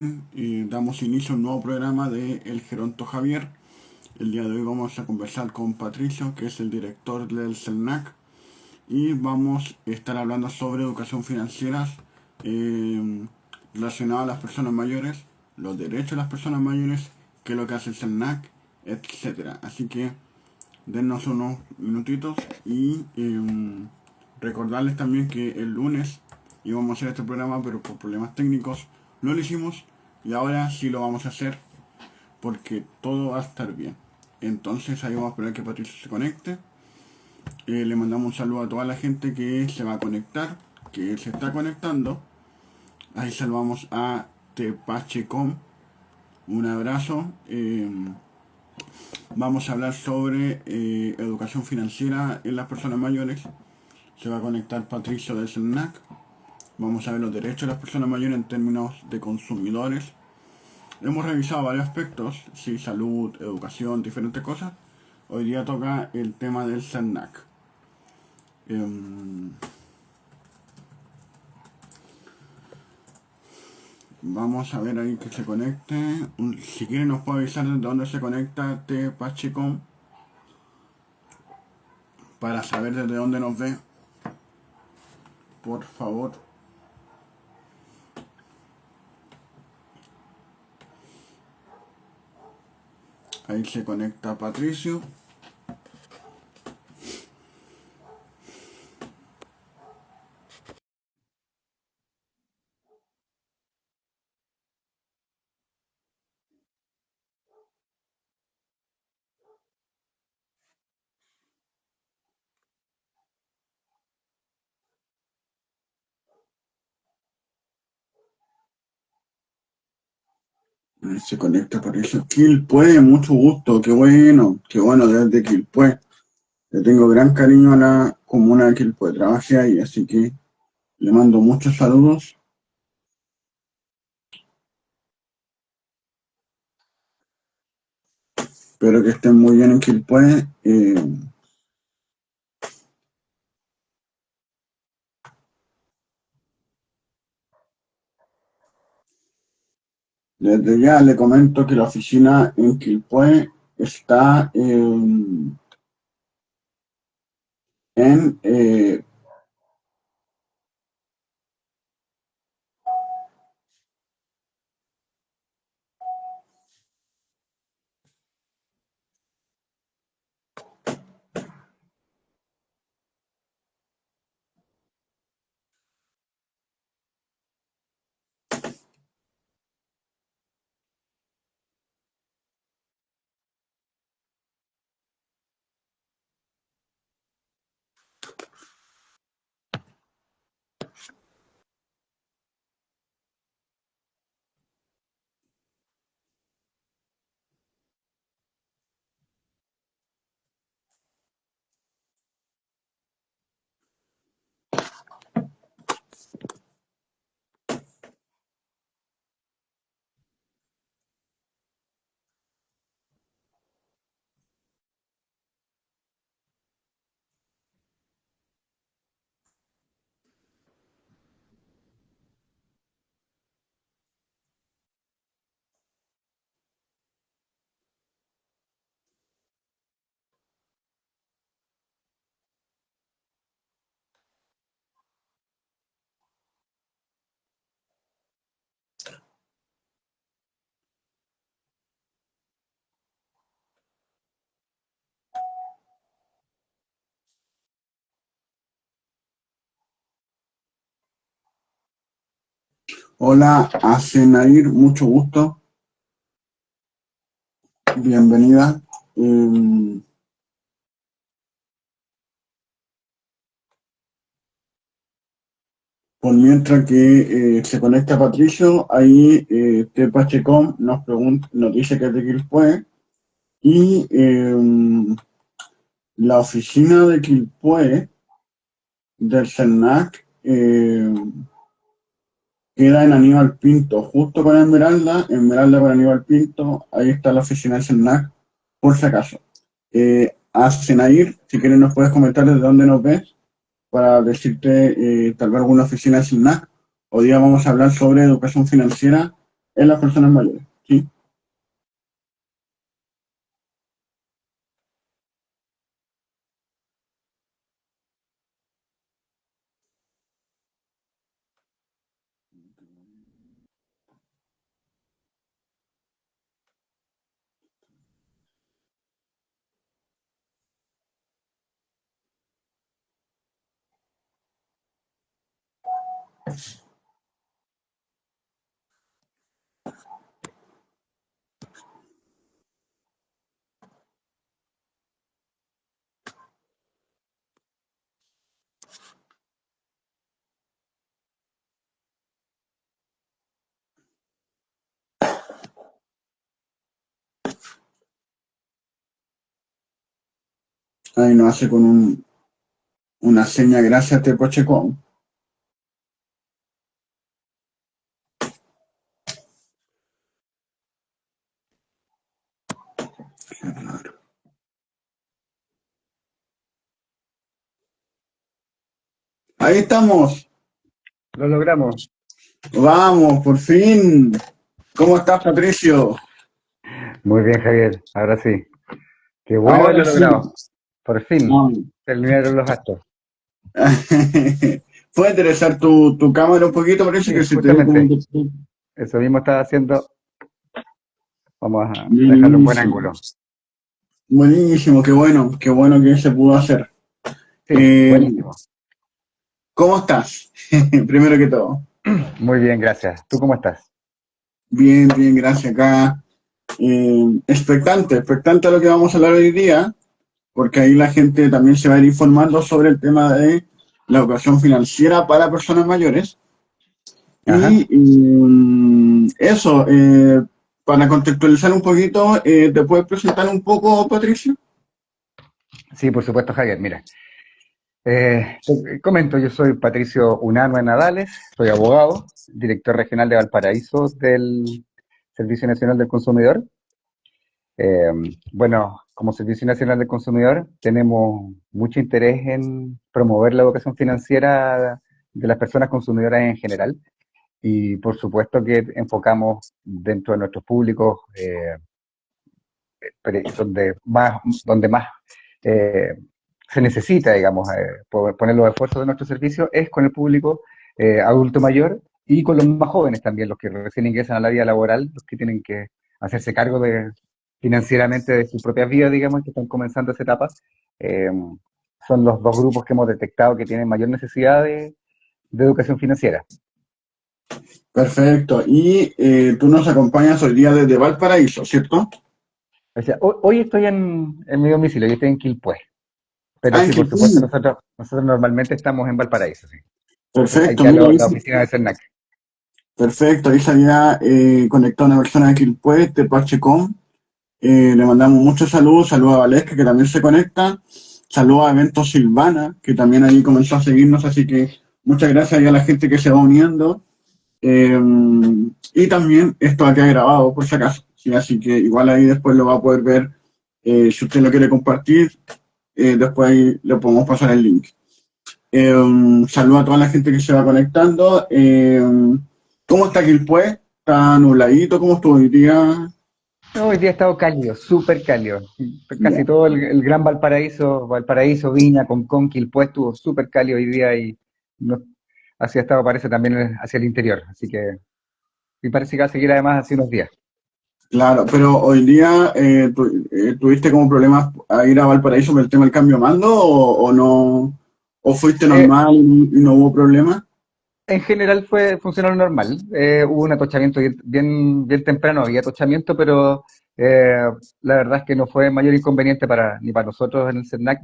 Y damos inicio a un nuevo programa de El Geronto Javier. El día de hoy vamos a conversar con Patricio, que es el director del CELNAC, y vamos a estar hablando sobre educación financiera eh, relacionada a las personas mayores, los derechos de las personas mayores, qué es lo que hace el CELNAC, etcétera. Así que dennos unos minutitos y recordarles también que el lunes íbamos a hacer este programa, pero por problemas técnicos no lo hicimos y ahora sí lo vamos a hacer porque todo va a estar bien. Entonces ahí vamos a esperar que Patricio se conecte. Le mandamos un saludo a toda la gente que se va a conectar, que se está conectando. Ahí saludamos a Tepachecom. Un abrazo. Vamos a hablar sobre educación financiera en las personas mayores. Se va a conectar Patricio del SENAC. Vamos a ver los derechos de las personas mayores en términos de consumidores. Hemos revisado varios aspectos, sí, salud, educación, diferentes cosas. Hoy día toca el tema del SENAC. Vamos a ver ahí que se conecte. Si quieren nos puede avisar desde dónde se conecta Tepachecom para saber desde dónde nos ve. Por favor. Ahí se conecta Patricio. Ahí se conecta Patricio. Quilpué, mucho gusto. Qué bueno desde Quilpué. Le tengo gran cariño a la comuna de Quilpué. Trabajé ahí, así que le mando muchos saludos. Espero que estén muy bien en Quilpué. Desde ya le comento que la oficina en Quilpué está en Hola, Asenair, mucho gusto. Bienvenida. Por mientras que se conecta Patricio, ahí Tepachecom nos dice que es de Quilpué y la oficina de Quilpué del CERNAC queda en Aníbal Pinto, justo con Esmeralda con Aníbal Pinto, ahí está la oficina del CERNAC, por si acaso. Asenair, si quieres nos puedes comentar desde dónde nos ves para decirte tal vez alguna oficina del CERNAC. Hoy día vamos a hablar sobre educación financiera en las personas mayores, ¿sí? Ahí nos hace con una seña, gracias, Tepochecom. Ahí estamos. Lo logramos. Vamos, por fin. ¿Cómo estás, Patricio? Muy bien, Javier. Ahora sí. Qué bueno Ahora haberlo sí. logrado. Por fin. Ah. Terminaron los gastos. ¿Puede interesar tu cámara un poquito? Parece Sí, que se te ve como un... justamente. Eso mismo estaba haciendo. Vamos a dejarlo en buen Buenísimo, ángulo. buenísimo, qué bueno que se pudo hacer. Sí, Eh, buenísimo. ¿Cómo estás? Primero que todo. Muy bien, gracias. ¿Tú cómo estás? Bien, bien, gracias. Acá, expectante a lo que vamos a hablar hoy día, porque ahí la gente también se va a ir informando sobre el tema de la educación financiera para personas mayores. Ajá. Eso, para contextualizar un poquito, ¿te puedes presentar un poco, Patricio? Sí, por supuesto, Javier. Mira, te comento, yo soy Patricio Unanue Nadales, soy abogado, director regional de Valparaíso del Servicio Nacional del Consumidor. Eh, bueno, como Servicio Nacional del Consumidor tenemos mucho interés en promover la educación financiera de las personas consumidoras en general y por supuesto que enfocamos dentro de nuestros públicos donde más eh, se necesita, digamos, poner los esfuerzos de nuestro servicio es con el público adulto mayor y con los más jóvenes también, los que recién ingresan a la vida laboral, los que tienen que hacerse cargo financieramente de sus propias vidas, digamos, que están comenzando esa etapa. Eh, Son los dos grupos que hemos detectado que tienen mayor necesidad de educación financiera. Perfecto. Y tú nos acompañas hoy día desde Valparaíso, ¿cierto? O sea, hoy estoy en mi domicilio, yo estoy en Quilpué, pero Ah, en sí, por supuesto, Quilpú. nosotros normalmente estamos en Valparaíso, sí. Ahí Perfecto, queda mira, la oficina de CERNAC. perfecto. Ahí se había conectado una persona de Quilpué, de Pachecom. Le mandamos muchos saludos, saludos a Valesca, que también se conecta. Saludos a Eventos Silvana, que también ahí comenzó a seguirnos, así que muchas gracias ahí a la gente que se va uniendo. Eh, y también esto ha quedado grabado, por si acaso. ¿Sí? Así que igual ahí después lo va a poder ver. Si usted lo quiere compartir, después ahí le podemos pasar el link. Saludo a toda la gente que se va conectando. ¿Cómo está Quilpué? ¿Está nubladito? ¿Cómo estuvo hoy día? No, hoy día ha estado cálido, súper cálido. Ya, Casi todo el Gran Valparaíso, Viña, Concón, Quilpué estuvo súper cálido hoy día y no, así ha estado, parece, también hacia el interior. Así que, y parece que va a seguir además hace unos días. claro, pero hoy día tuviste como problemas a ir a Valparaíso por el tema del cambio de mando o no, o fuiste Eh, normal y no hubo problema. En general funcionó normal. Hubo un atochamiento bien temprano, había atochamiento, pero la verdad es que no fue mayor inconveniente ni para nosotros en el CERNAC,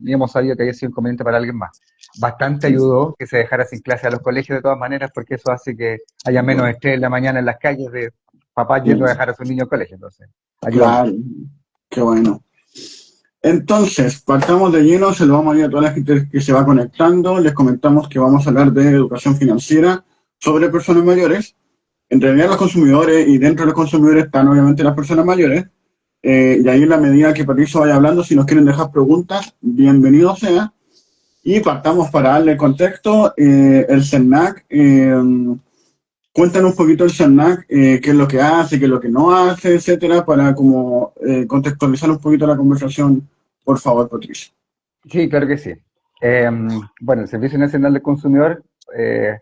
ni hemos sabido que haya sido inconveniente para alguien más. Bastante ayudó que se dejara sin clase a los colegios de todas maneras, porque eso hace que haya menos estrés en la mañana en las calles de papás yendo a dejar a sus niños al colegio. Entonces, ayuda mucho. Claro, qué bueno. Entonces, partamos de lleno, se lo vamos a ir a toda la gente que se va conectando. Les comentamos que vamos a hablar de educación financiera sobre personas mayores. En realidad los consumidores y dentro de los consumidores están obviamente las personas mayores. Y ahí en la medida que Patricio vaya hablando, si nos quieren dejar preguntas, bienvenido sea. Y partamos para darle contexto. El CERNAC Cuéntanos un poquito el CERNAC, qué es lo que hace, qué es lo que no hace, etcétera, para como contextualizar un poquito la conversación, por favor, Patricia. Sí, claro que sí. Eh, bueno, el Servicio Nacional del Consumidor, eh,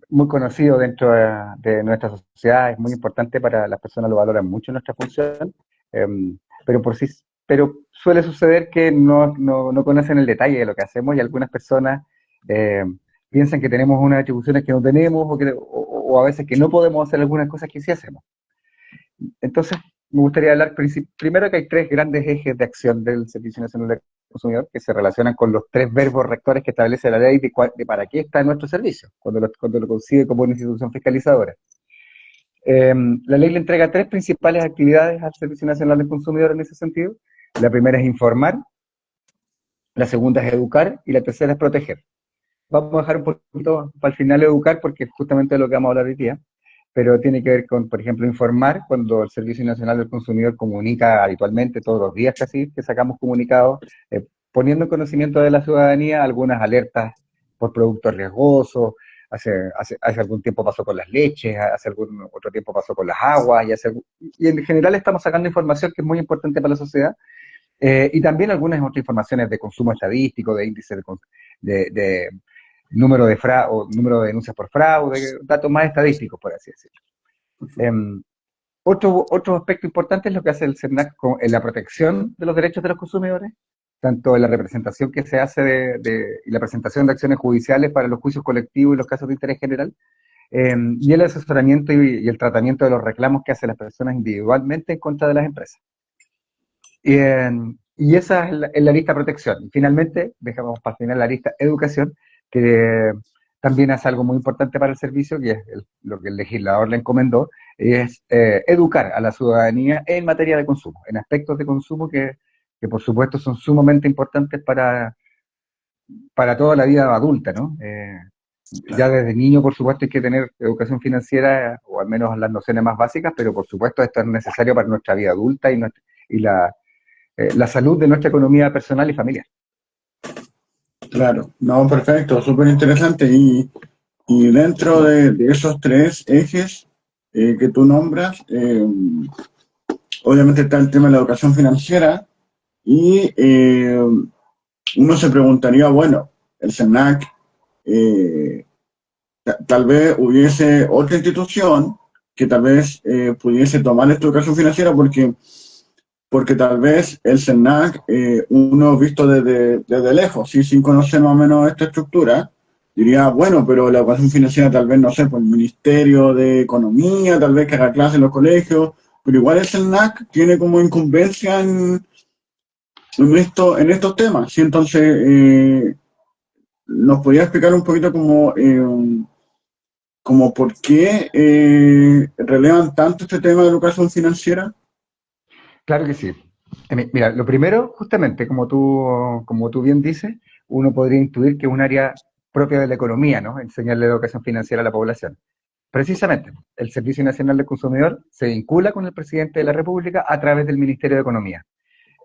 muy conocido dentro de nuestra sociedad, es muy importante para las personas, lo valoran mucho nuestra función, eh, pero por sí, pero suele suceder que no conocen el detalle de lo que hacemos y algunas personas eh, piensan que tenemos unas atribuciones que no tenemos o a veces que no podemos hacer algunas cosas que sí hacemos. Entonces, me gustaría hablar primero que hay tres grandes ejes de acción del Servicio Nacional del Consumidor que se relacionan con los tres verbos rectores que establece la ley de para qué está nuestro servicio, cuando lo consigue como una institución fiscalizadora. La ley le entrega tres principales actividades al Servicio Nacional del Consumidor en ese sentido. La primera es informar, la segunda es educar y la tercera es proteger. Vamos a dejar un poquito para el final educar porque es justamente de lo que vamos a hablar hoy día, pero tiene que ver con, por ejemplo, informar cuando el Servicio Nacional del Consumidor comunica habitualmente, todos los días casi, que sacamos comunicados, poniendo en conocimiento de la ciudadanía algunas alertas por productos riesgosos, hace algún tiempo pasó con las leches, hace algún otro tiempo pasó con las aguas, y en general estamos sacando información que es muy importante para la sociedad, y también algunas otras informaciones de consumo estadístico, de índice de número de o número de denuncias por fraude, datos más estadísticos, por así decirlo. Eh, otro aspecto importante es lo que hace el CERNAC en la protección de los derechos de los consumidores, tanto en la representación que se hace y la presentación de acciones judiciales para los juicios colectivos y los casos de interés general, y el asesoramiento y el tratamiento de los reclamos que hacen las personas individualmente en contra de las empresas. Y esa es la lista protección. Y finalmente, dejamos para el final la lista educación, que también hace algo muy importante para el servicio, que es lo que el legislador le encomendó, es educar a la ciudadanía en materia de consumo, en aspectos de consumo que por supuesto son sumamente importantes para toda la vida adulta, ¿no? Ya Claro. desde niño, por supuesto, hay que tener educación financiera, o al menos las nociones más básicas, pero por supuesto esto es necesario para nuestra vida adulta y la salud de nuestra economía personal y familiar. Claro, no, perfecto, súper interesante. Y dentro de esos tres ejes que tú nombras, obviamente está el tema de la educación financiera y uno se preguntaría, bueno, el CENAC, eh, tal vez hubiese otra institución que tal vez pudiese tomar esta educación financiera porque tal vez el CERNAC, uno visto desde lejos, ¿sí? Sin conocer más o menos esta estructura, diría, bueno, pero la educación financiera tal vez, no sé, por el Ministerio de Economía, tal vez que haga clases en los colegios, pero igual el CERNAC tiene como incumbencia en estos temas, ¿sí? Entonces, ¿nos podría explicar un poquito como por qué relevan tanto este tema de educación financiera? Claro que sí. Mira, lo primero, justamente, como tú bien dices, uno podría intuir que es un área propia de la economía, ¿no? Enseñarle educación financiera a la población. Precisamente, el Servicio Nacional del Consumidor se vincula con el presidente de la República a través del Ministerio de Economía.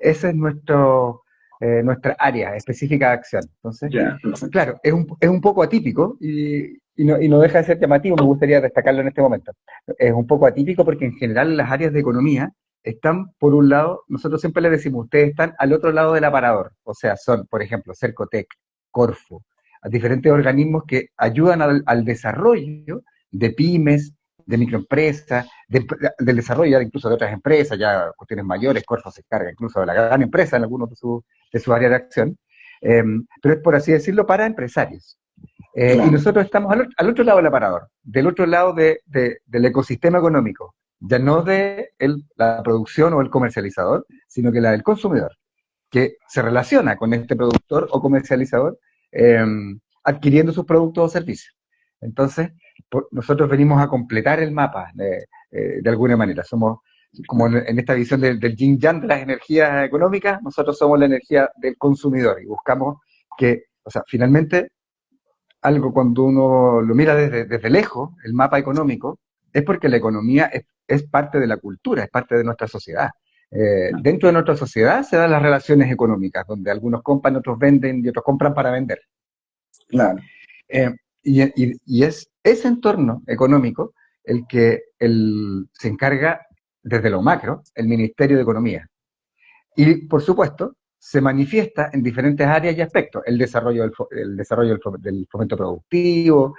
Esa es nuestra área específica de acción. Entonces, Ya, perfecto. claro, es un poco atípico y no deja de ser llamativo, me gustaría destacarlo en este momento. Es un poco atípico porque en general las áreas de economía están, por un lado, nosotros siempre les decimos, ustedes están al otro lado del aparador, o sea, son, por ejemplo, Cercotec, Corfo, a diferentes organismos que ayudan al desarrollo de pymes, de microempresas, del desarrollo incluso de otras empresas, ya cuestiones mayores, Corfo se encarga incluso de la gran empresa en algunos de su área de acción, pero es por así decirlo para empresarios. Y Claro, nosotros estamos al otro lado del aparador, del otro lado del ecosistema económico, ya no de la producción o el comercializador, sino que la del consumidor, que se relaciona con este productor o comercializador eh, adquiriendo sus productos o servicios. Entonces, nosotros venimos a completar el mapa de alguna manera. Somos, como en esta visión del yin yang de las energías económicas, nosotros somos la energía del consumidor y buscamos que, o sea, finalmente algo cuando uno lo mira desde lejos, el mapa económico, es porque la economía es parte de la cultura, es parte de nuestra sociedad. Dentro de nuestra sociedad se dan las relaciones económicas, donde algunos compran, otros venden y otros compran para vender. claro. Eh, y es ese entorno económico el que se encarga desde lo macro el Ministerio de Economía. Y, por supuesto, se manifiesta en diferentes áreas y aspectos. El desarrollo del fomento productivo,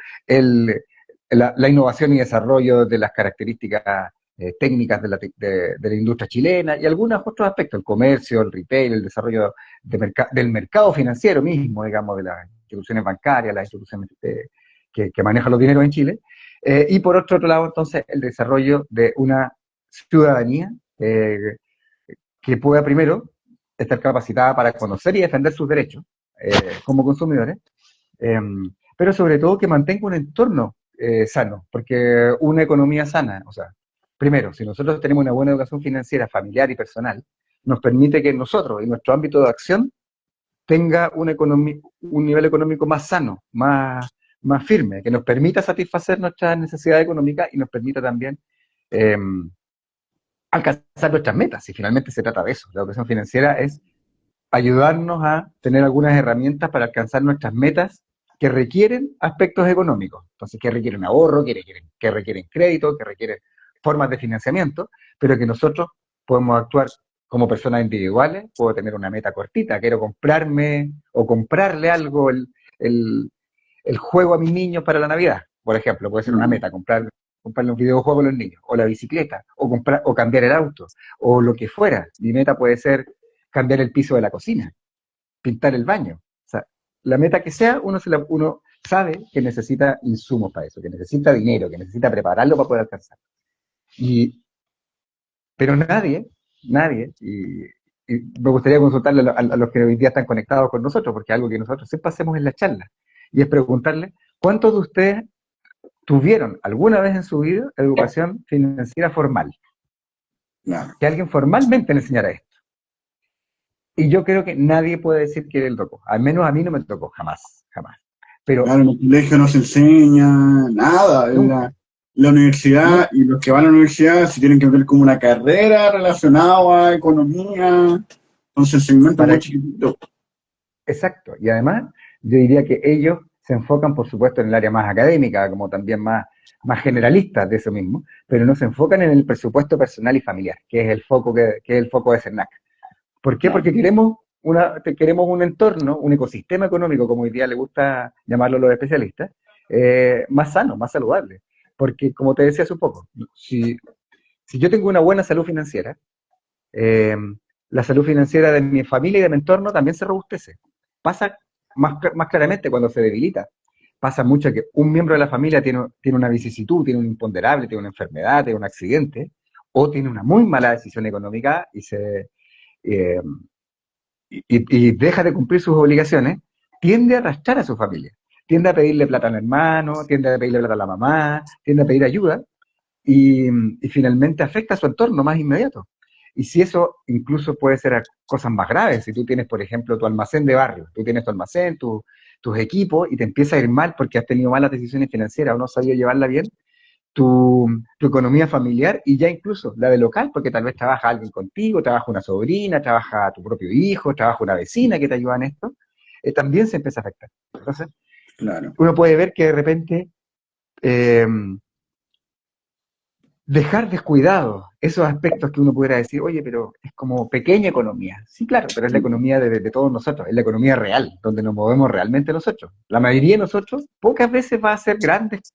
la innovación y desarrollo de las características técnicas de la industria chilena y algunos otros aspectos, el comercio, el retail, el desarrollo del mercado financiero mismo, digamos, de las instituciones bancarias, las instituciones que manejan los dineros en Chile. Y por otro lado, entonces, el desarrollo de una ciudadanía que pueda primero estar capacitada para conocer y defender sus derechos como consumidores, eh, pero sobre todo que mantenga un entorno sano, porque una economía sana, o sea, primero, si nosotros tenemos una buena educación financiera, familiar y personal, nos permite que nosotros, en nuestro ámbito de acción, tenga un nivel económico más sano, más firme, que nos permita satisfacer nuestras necesidades económicas y nos permita también eh, alcanzar nuestras metas, y finalmente se trata de eso. La educación financiera es ayudarnos a tener algunas herramientas para alcanzar nuestras metas que requieren aspectos económicos. Entonces, que requieren ahorro, que requieren crédito, que requieren formas de financiamiento, pero que nosotros podemos actuar como personas individuales. Puedo tener una meta cortita, quiero comprarme o comprarle algo, el juego a mis niños para la Navidad, por ejemplo, puede ser una meta, comprarle un videojuego a los niños, o la bicicleta, o cambiar el auto, o lo que fuera. Mi meta puede ser cambiar el piso de la cocina, pintar el baño. O sea, la meta que sea, uno sabe que necesita insumos para eso, que necesita dinero, que necesita prepararlo para poder alcanzar. Pero nadie, y me gustaría consultarle a los que hoy día están conectados con nosotros, porque es algo que nosotros siempre hacemos en la charla, y es preguntarle, ¿cuántos de ustedes tuvieron alguna vez en su vida educación financiera formal? Claro. Que alguien formalmente le enseñara esto. Y yo creo que nadie puede decir que él tocó. Al menos a mí no me tocó, jamás, jamás. Pero Claro, en el colegio no se enseña nada. En nunca, la universidad, nunca. y los que van a la universidad si tienen que ver como una carrera relacionada a economía. Entonces el segmento es muy Para, chiquitito. exacto. Y además, yo diría que ellos se enfocan, por supuesto, en el área más académica, como también más generalista de eso mismo, pero no se enfocan en el presupuesto personal y familiar, que es el foco, que es el foco de CERNAC. ¿Por qué? Claro. Porque queremos un entorno, un ecosistema económico, como hoy día le gusta llamarlo los especialistas, más sano, más saludable. Porque, como te decía hace un poco, si yo tengo una buena salud financiera, eh, la salud financiera de mi familia y de mi entorno también se robustece. Pasa más claramente cuando se debilita. Pasa mucho que un miembro de la familia tiene una vicisitud, tiene un imponderable, tiene una enfermedad, tiene un accidente, o tiene una muy mala decisión económica eh, y deja de cumplir sus obligaciones, tiende a arrastrar a su familia. Tiende a pedirle plata al hermano, tiende a pedirle plata a la mamá, tiende a pedir ayuda y finalmente afecta a su entorno más inmediato. Y si eso incluso puede ser a cosas más graves, si tú tienes, por ejemplo, tu almacén de barrio, tú tienes tu almacén, tus equipos, y te empieza a ir mal porque has tenido malas decisiones financieras o no has sabido llevarla bien, tu economía familiar y ya incluso la de local, porque tal vez trabaja alguien contigo, trabaja una sobrina, trabaja tu propio hijo, trabaja una vecina que te ayuda en esto, también se empieza a afectar. Entonces, Claro. uno puede ver que de repente eh, dejar descuidados esos aspectos que uno pudiera decir, oye, pero es como pequeña economía. Sí, claro, pero es la economía de todos nosotros, es la economía real, donde nos movemos realmente nosotros. La mayoría de nosotros pocas veces va a hacer grandes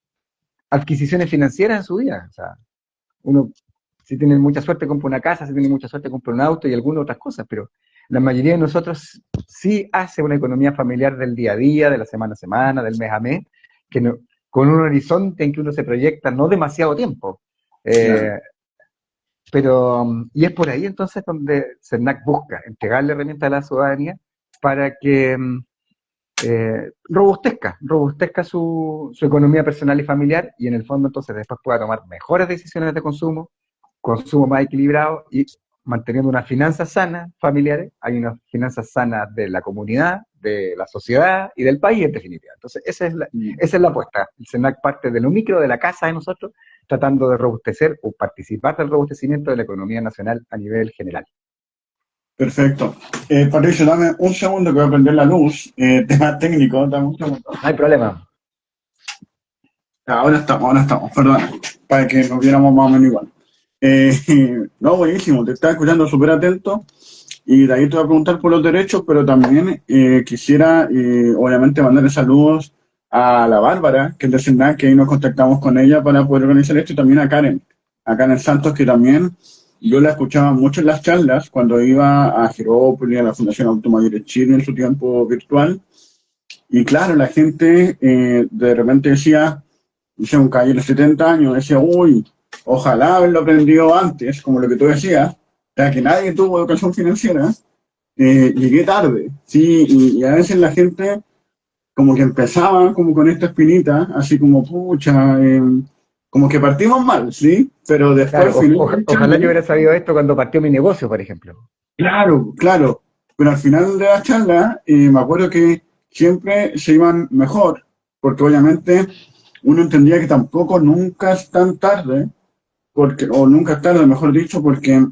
adquisiciones financieras en su vida. O sea, uno, si tiene mucha suerte, compra una casa, si tiene mucha suerte, compra un auto y algunas otras cosas, pero la mayoría de nosotros sí hace una economía familiar del día a día, de la semana a semana, del mes a mes, que no, con un horizonte en que uno se proyecta no demasiado tiempo. Claro. Eh, y es por ahí entonces donde CERNAC busca entregarle herramientas a la ciudadanía para que robustezca su economía personal y familiar y en el fondo entonces después pueda tomar mejores decisiones de consumo más equilibrado y manteniendo unas finanzas sanas familiares, hay unas finanzas sanas de la comunidad, de la sociedad y del país en definitiva. Entonces esa es la apuesta. El CERNAC parte de lo micro, de la casa de nosotros, tratando de robustecer o participar del robustecimiento de la economía nacional a nivel general. Perfecto. Patricio, dame un segundo que voy a prender la luz. Tema técnico, dame un segundo. No hay problema. Ahora estamos, perdón, para que nos viéramos más o menos igual. No, buenísimo, te estaba escuchando súper atento y de ahí te voy a preguntar por los derechos, pero también quisiera, obviamente, mandarle saludos a la Bárbara, que es de Senada, que ahí nos contactamos con ella para poder organizar esto, y también a Karen Santos, que también yo la escuchaba mucho en las charlas cuando iba a Jerópolis, a la Fundación Automayor Chile en su tiempo virtual. Y claro, la gente de repente decía un caballero de 70 años, decía, uy, ojalá haberlo aprendido antes, como lo que tú decías, ya que nadie tuvo educación financiera, llegué tarde, ¿sí? Y a veces la gente como que empezaba como con esta espinita, así como, pucha, como que partimos mal, ¿sí? Pero después al Claro, final de la ojalá yo charla, hubiera sabido esto cuando partió mi negocio, por ejemplo. claro, claro, pero al final de la charla me acuerdo que siempre se iban mejor, porque obviamente uno entendía que tampoco nunca es tan tarde, porque, o nunca es tarde, mejor dicho, porque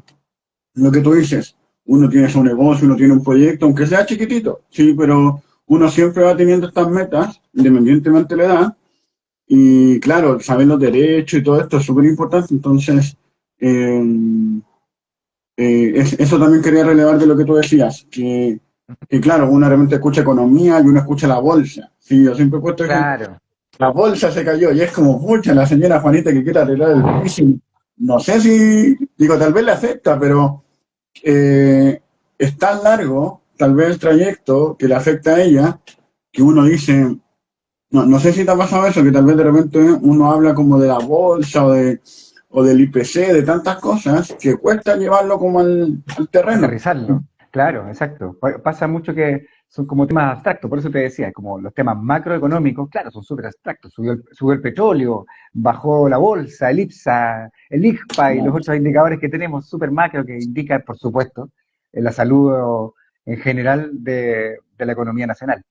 lo que tú dices, uno tiene su negocio, uno tiene un proyecto, aunque sea chiquitito, sí, pero uno siempre va teniendo estas metas, independientemente de la edad, y claro, saber los derechos y todo esto es súper importante, entonces, eh, eso también quería relevar de lo que tú decías, que claro, uno realmente escucha economía y uno escucha la bolsa, sí, yo siempre he puesto ejemplo, Claro, la bolsa se cayó y es como, pucha, la señora Juanita que quiere arreglar el piso, no sé si, digo, tal vez le acepta, pero es tan largo, tal vez el trayecto que le afecta a ella, que uno dice, no sé si te ha pasado eso, que tal vez de repente uno habla como de la bolsa o del IPC, de tantas cosas, que cuesta llevarlo como al terreno. aterrizarlo. Claro, exacto. Pasa mucho que son como temas abstractos, por eso te decía, como los temas macroeconómicos, claro, son súper abstractos. Subió el petróleo, bajó la bolsa, el IPSA, el IGPA y los otros indicadores que tenemos súper macro que indican, por supuesto, la salud en general de la economía nacional.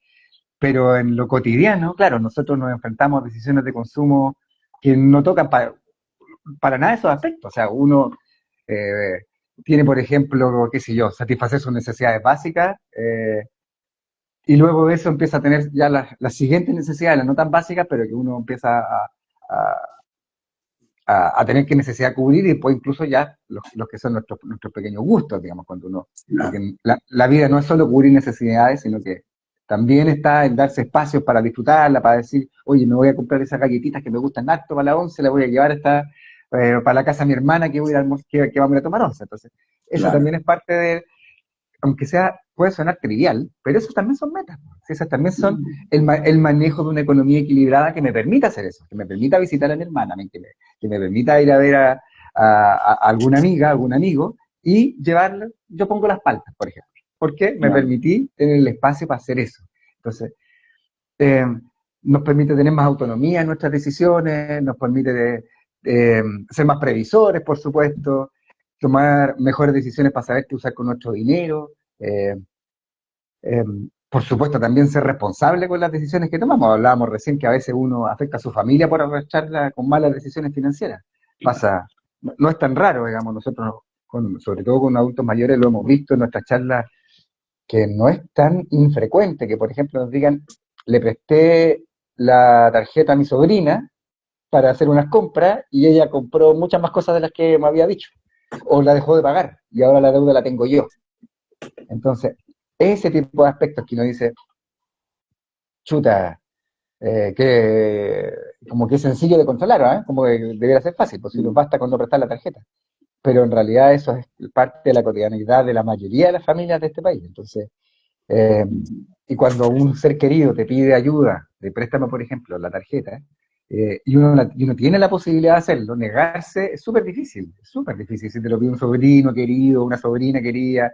Pero en lo cotidiano, claro, nosotros nos enfrentamos a decisiones de consumo que no tocan para nada esos aspectos. O sea, uno eh, tiene, por ejemplo, qué sé yo, satisfacer sus necesidades básicas y luego de eso empieza a tener ya las siguientes necesidades, las no tan básicas, pero que uno empieza a tener que necesidad cubrir y después incluso ya los que son nuestros pequeños gustos, digamos, cuando uno, Claro, porque la vida no es solo cubrir necesidades, sino que también está en darse espacios para disfrutarla, para decir, oye, me voy a comprar esas galletitas que me gustan harto para la once, la voy a llevar para la casa de mi hermana que voy a que vamos a ir a tomar once. Entonces, eso claro. también es parte de, aunque sea, puede sonar trivial, pero esos también son metas. ¿Sí? Esas también son el manejo de una economía equilibrada que me permita hacer eso, que me permita visitar a mi hermana, que me permita ir a ver a alguna amiga, algún amigo, y llevarlo, yo pongo las paltas, por ejemplo, porque me Claro. permití tener el espacio para hacer eso. Entonces, eh, nos permite tener más autonomía en nuestras decisiones, nos permite ser más previsores, por supuesto, tomar mejores decisiones para saber qué usar con nuestro dinero, eh, eh, por supuesto también ser responsable con las decisiones que tomamos. Hablábamos recién que a veces uno afecta a su familia por arrastrarla con malas decisiones financieras. Pasa, no es tan raro, digamos, nosotros, sobre todo con adultos mayores, lo hemos visto en nuestras charlas, que no es tan infrecuente que, por ejemplo, nos digan, le presté la tarjeta a mi sobrina para hacer unas compras y ella compró muchas más cosas de las que me había dicho, o la dejó de pagar y ahora la deuda la tengo yo. Entonces, ese tipo de aspectos que uno dice, chuta, que como que es sencillo de controlar, ¿eh? Como que debería ser fácil, pues si nos basta con no prestar la tarjeta. Pero en realidad eso es parte de la cotidianidad de la mayoría de las familias de este país. Entonces, eh, y cuando un ser querido te pide ayuda, de préstamo, por ejemplo, la tarjeta, y uno tiene la posibilidad de hacerlo, negarse es súper difícil. Si te lo pide un sobrino querido, una sobrina querida,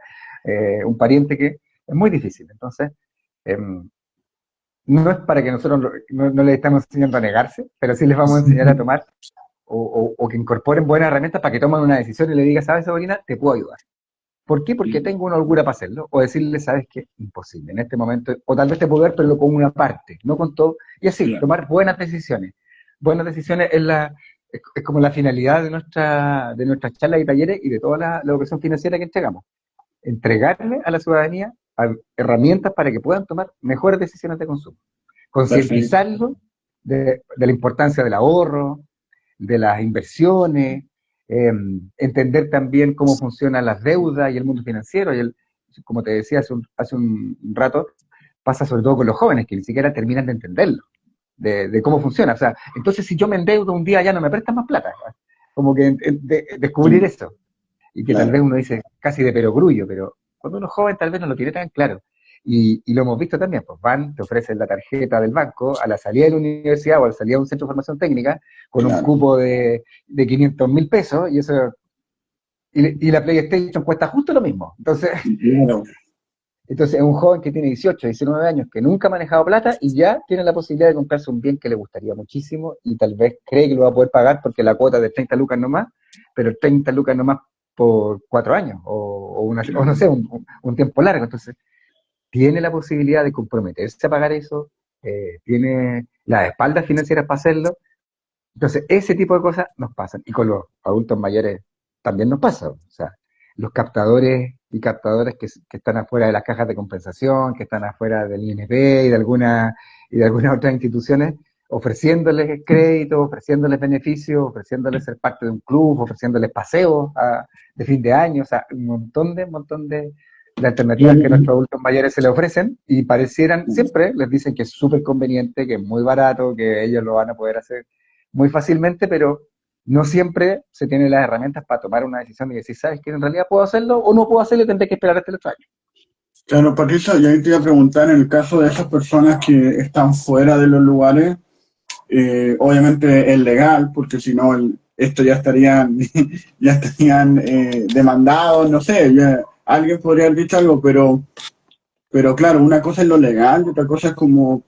un pariente que es muy difícil. Entonces, eh, no es para que nosotros no les estamos enseñando a negarse, pero sí les vamos a enseñar a tomar o que incorporen buenas herramientas para que tomen una decisión y le digan, ¿sabes, sobrina? Te puedo ayudar. ¿Por qué? Porque tengo una holgura para hacerlo. O decirle, ¿sabes qué? Imposible. En este momento, o tal vez te puedo dar, pero con una parte, no con todo. Y así, Claro. tomar buenas decisiones. Buenas decisiones es como la finalidad de nuestras charlas y talleres y de toda la educación financiera que entregamos. Entregarle a la ciudadanía herramientas para que puedan tomar mejores decisiones de consumo. Perfecto. Concientizarlo, de la importancia del ahorro, de las inversiones, entender también cómo funcionan las deudas y el mundo financiero. Como te decía hace un rato, pasa sobre todo con los jóvenes que ni siquiera terminan de entenderlo, de cómo funciona. O sea, entonces si yo me endeudo un día ya no me prestan más plata. Como que descubrir Sí, eso. Y que tal vez claro. uno dice casi de perogrullo, pero cuando uno es joven tal vez no lo tiene tan claro. Y lo hemos visto también, pues van, te ofrecen la tarjeta del banco a la salida de la universidad o a la salida de un centro de formación técnica con un Claro. cupo de 500.000 pesos y la PlayStation cuesta justo lo mismo. Claro. Entonces es un joven que tiene 18, 19 años, que nunca ha manejado plata y ya tiene la posibilidad de comprarse un bien que le gustaría muchísimo y tal vez cree que lo va a poder pagar porque la cuota es de 30 lucas nomás, pero 30 lucas nomás por 4 años o no sé, un tiempo largo. Entonces tiene la posibilidad de comprometerse a pagar eso, tiene las espaldas financieras para hacerlo. Entonces, ese tipo de cosas nos pasan. Y con los adultos mayores también nos pasa. O sea, los captadores y captadoras que están afuera de las cajas de compensación, que están afuera del INP y de algunas otras instituciones, ofreciéndoles crédito, ofreciéndoles beneficios, ofreciéndoles ser parte de un club, ofreciéndoles paseos de fin de año, o sea, un montón de alternativas que a nuestros adultos mayores se les ofrecen y parecieran, siempre les dicen que es súper conveniente, que es muy barato, que ellos lo van a poder hacer muy fácilmente, pero no siempre se tienen las herramientas para tomar una decisión y decir, ¿sabes qué? En realidad puedo hacerlo o no puedo hacerlo y tendré que esperar hasta el otro año. Claro, Patricia, y ahí te iba a preguntar, en el caso de esas personas que están fuera de los lugares, obviamente es legal, porque si no, esto ya estarían, ya estarían demandados, no sé, ya, alguien podría haber dicho algo, pero claro, una cosa es lo legal y otra cosa es como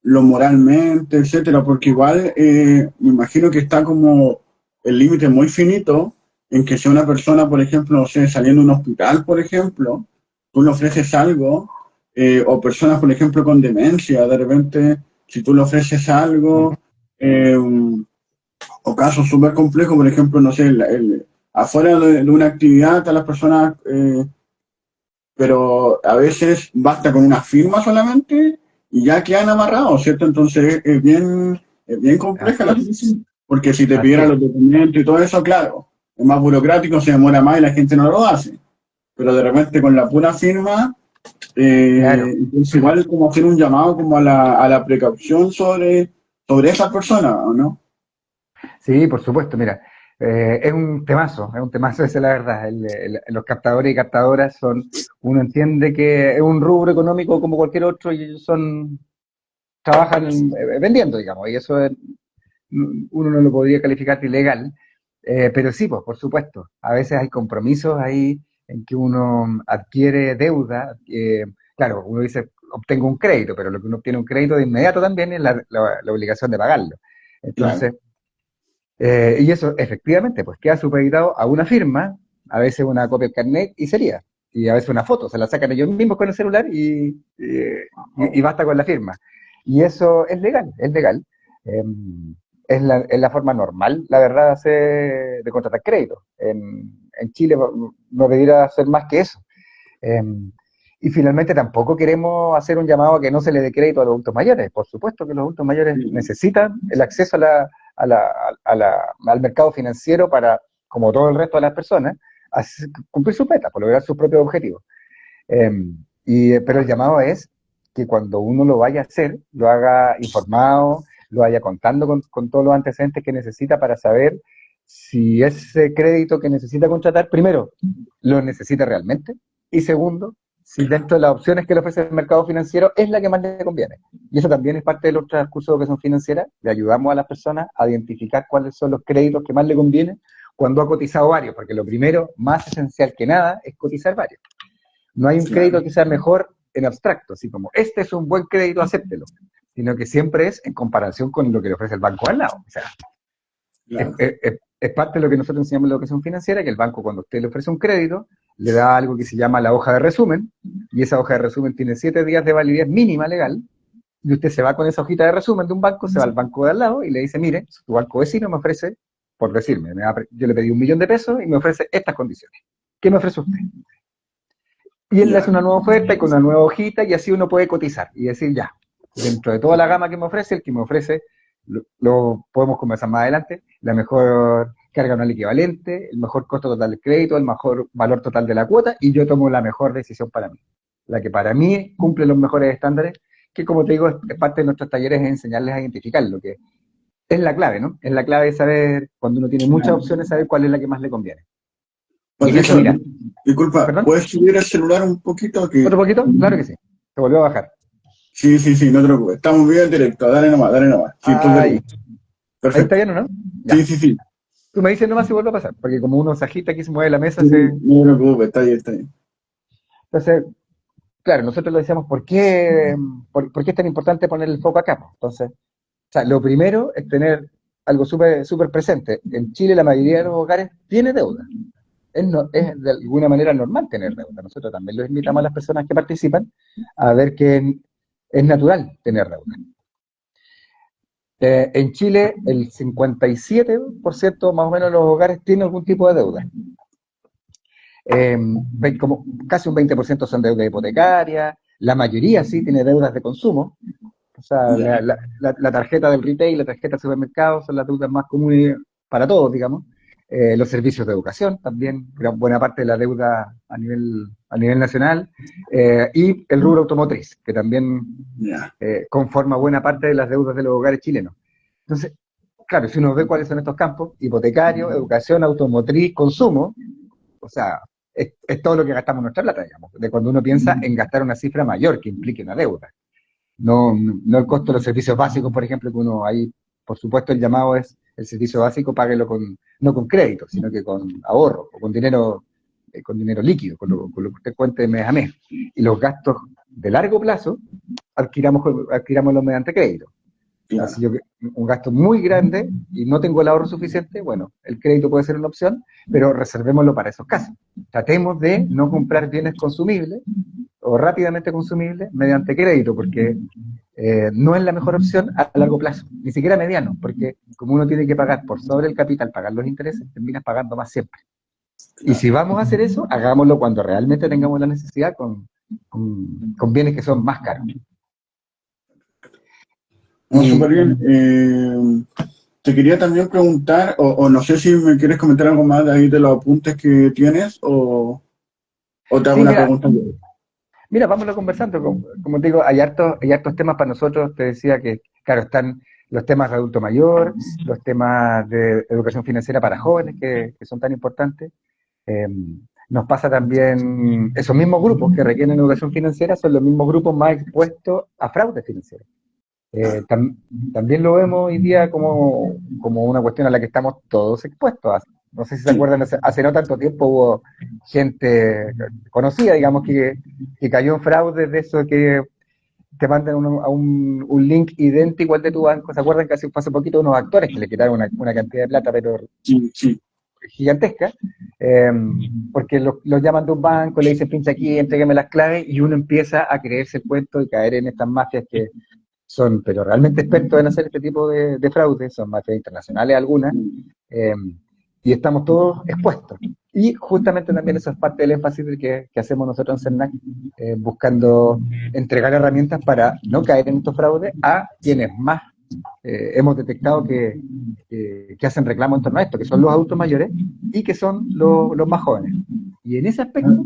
lo moralmente, etcétera, porque igual me imagino que está como el límite muy finito en que si una persona, por ejemplo, no sé, saliendo de un hospital, por ejemplo, tú le ofreces algo, o personas, por ejemplo, con demencia, de repente, si tú le ofreces algo, eh, o casos súper complejos, por ejemplo, no sé, afuera de una actividad a las personas pero a veces basta con una firma solamente y ya quedan amarrados, ¿cierto? Entonces es bien compleja Así la es, situación, porque si te así pidieran es, los documentos y todo eso, claro, es más burocrático, se demora más y la gente no lo hace, pero de repente con la pura firma, claro. entonces igual como hacer un llamado como a la precaución sobre esas personas, ¿o no? Sí, por supuesto, mira, es un temazo, esa es la verdad. Los captadores y captadoras uno entiende que es un rubro económico como cualquier otro y ellos trabajan vendiendo, digamos, y eso uno no lo podría calificar de ilegal, pero sí, pues, por supuesto, a veces hay compromisos ahí en que uno adquiere deuda, claro, uno dice, obtengo un crédito, pero lo que uno obtiene un crédito de inmediato también es la obligación de pagarlo. Claro, Entonces, y eso efectivamente, pues queda supeditado a una firma, a veces una copia del carnet y sería, y a veces una foto, se la sacan ellos mismos con el celular y basta con la firma. Y eso es legal, es legal. Eh, es la forma normal, la verdad, de contratar crédito. En Chile no debiera hacer más que eso. Eh, y finalmente tampoco queremos hacer un llamado a que no se le dé crédito a los adultos mayores. Por supuesto que los adultos mayores necesitan el acceso al mercado financiero para, como todo el resto de las personas, cumplir sus metas, por lograr sus propios objetivos. Eh, pero el llamado es que cuando uno lo vaya a hacer, lo haga informado, lo vaya contando con todos los antecedentes que necesita para saber si ese crédito que necesita contratar, primero, lo necesita realmente, y segundo, si dentro de las opciones que le ofrece el mercado financiero es la que más le conviene. Y eso también es parte de los cursos de educación financiera, le ayudamos a las personas a identificar cuáles son los créditos que más le convienen cuando ha cotizado varios, porque lo primero, más esencial que nada, es cotizar varios. No hay un crédito claro, que sea mejor en abstracto, así como este es un buen crédito, acéptelo, sino que siempre es en comparación con lo que le ofrece el banco al lado. O sea, claro, es parte de lo que nosotros enseñamos en la educación financiera, que el banco cuando usted le ofrece un crédito, le da algo que se llama la hoja de resumen, y esa hoja de resumen tiene 7 días de validez mínima legal, y usted se va con esa hojita de resumen de un banco, se va al banco de al lado y le dice, mire, su banco vecino me ofrece, por decirme, yo le pedí 1.000.000 de pesos y me ofrece estas condiciones. ¿Qué me ofrece usted? Y él le hace ya, una nueva oferta y con una nueva hojita y así uno puede cotizar y decir, ya, dentro de toda la gama que me ofrece, el que me ofrece lo podemos conversar más adelante, la mejor carga anual equivalente, el mejor costo total del crédito, el mejor valor total de la cuota, y yo tomo la mejor decisión para mí. La que para mí cumple los mejores estándares, que como te digo, es parte de nuestros talleres, es enseñarles a identificar lo que es la clave, ¿no? Es la clave de saber, cuando uno tiene muchas opciones, saber cuál es la que más le conviene. Y en eso, Patricio, mira, disculpa, ¿perdón? ¿puedes subir el celular un poquito? ¿Otro poquito? Claro que sí. Se volvió a bajar. Sí, no te preocupes. Estamos bien en directo. Dale nomás, dale nomás. Sí, tú Ahí. bien. Ahí está Perfecto. bien, ¿o no? Ya. Sí. Tú me dices nomás si vuelve a pasar, porque como uno se agita aquí, se mueve la mesa, Sí, se... no te preocupes, está bien, está bien. Entonces, claro, nosotros lo decíamos, ¿por qué es tan importante poner el foco acá? Entonces, o sea, lo primero es tener algo súper presente. En Chile la mayoría de los hogares tiene deuda. Es de alguna manera normal tener deuda. Nosotros también los invitamos a las personas que participan a ver que es natural tener deuda. En Chile el 57% más o menos de los hogares tiene algún tipo de deuda. Como casi un 20% son deudas hipotecarias, la mayoría sí tiene deudas de consumo. O sea, Ya. la tarjeta del retail, la tarjeta de supermercado son las deudas más comunes para todos, digamos. Los servicios de educación también, buena parte de la deuda a nivel nacional. Y el rubro automotriz, que también Ya. conforma buena parte de las deudas de los hogares chilenos. Entonces, claro, si uno ve cuáles son estos campos, hipotecario, educación, automotriz, consumo, o sea, es todo lo que gastamos nuestra plata, digamos, de cuando uno piensa en gastar una cifra mayor que implique una deuda. No el costo de los servicios básicos, por ejemplo, que uno ahí, por supuesto, el llamado es el servicio básico, páguelo no con crédito, sino que con ahorro o con dinero líquido, con lo que usted cuente mes a mes. Y los gastos de largo plazo, adquirámoslos mediante crédito. Claro. Si yo un gasto muy grande y no tengo el ahorro suficiente, bueno, el crédito puede ser una opción, pero reservémoslo para esos casos. Tratemos de no comprar bienes consumibles o rápidamente consumibles mediante crédito, porque no es la mejor opción a largo plazo, ni siquiera a mediano, porque como uno tiene que pagar por sobre el capital, pagar los intereses, terminas pagando más siempre. Y Claro. si vamos a hacer eso, hagámoslo cuando realmente tengamos la necesidad con bienes que son más caros. No, súper bien. Te quería también preguntar, o no sé si me quieres comentar algo más de ahí de los apuntes que tienes, o te hago Sí, una pregunta. mira, vámonos conversando. Como te digo, hay hartos temas para nosotros. Te decía que, claro, están los temas de adulto mayor, los temas de educación financiera para jóvenes, que son tan importantes. Eh, Nos pasa también, esos mismos grupos que requieren educación financiera son los mismos grupos más expuestos a fraude financiero. También lo vemos hoy día como una cuestión a la que estamos todos expuestos. No sé si se Sí, acuerdan, hace no tanto tiempo hubo gente conocida, digamos, que cayó en fraude de eso que te mandan un link idéntico al de tu banco. ¿Se acuerdan que hace poquito unos actores que le quitaron una cantidad de plata, pero sí. gigantesca? eh, Porque los llaman de un banco, le dicen pincha aquí, entrégueme las claves, y uno empieza a creerse el cuento y caer en estas mafias que son, pero realmente expertos en hacer este tipo de fraudes, son mafias internacionales algunas, eh, y estamos todos expuestos. Y justamente también eso es parte del énfasis que hacemos nosotros en CERNAC, buscando entregar herramientas para no caer en estos fraudes a quienes más hemos detectado que hacen reclamo en torno a esto, que son los adultos mayores y que son los más jóvenes. Y en ese aspecto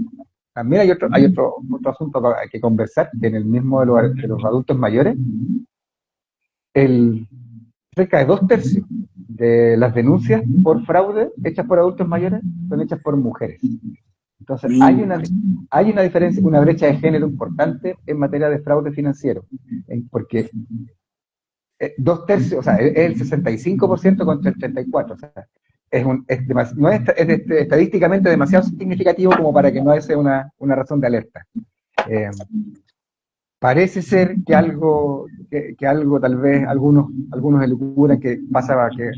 también hay otro asunto que conversar, que en el mismo de los adultos mayores, el, cerca de 2/3 de las denuncias por fraude hechas por adultos mayores son hechas por mujeres. Entonces, Mira, hay una diferencia, una brecha de género importante en materia de fraude financiero, porque 2/3, o sea, es el 65% contra el 34%. O sea, no estadísticamente demasiado significativo como para que no sea una razón de alerta. Eh, Parece ser que algo tal vez algunos elucubran que pasaba, que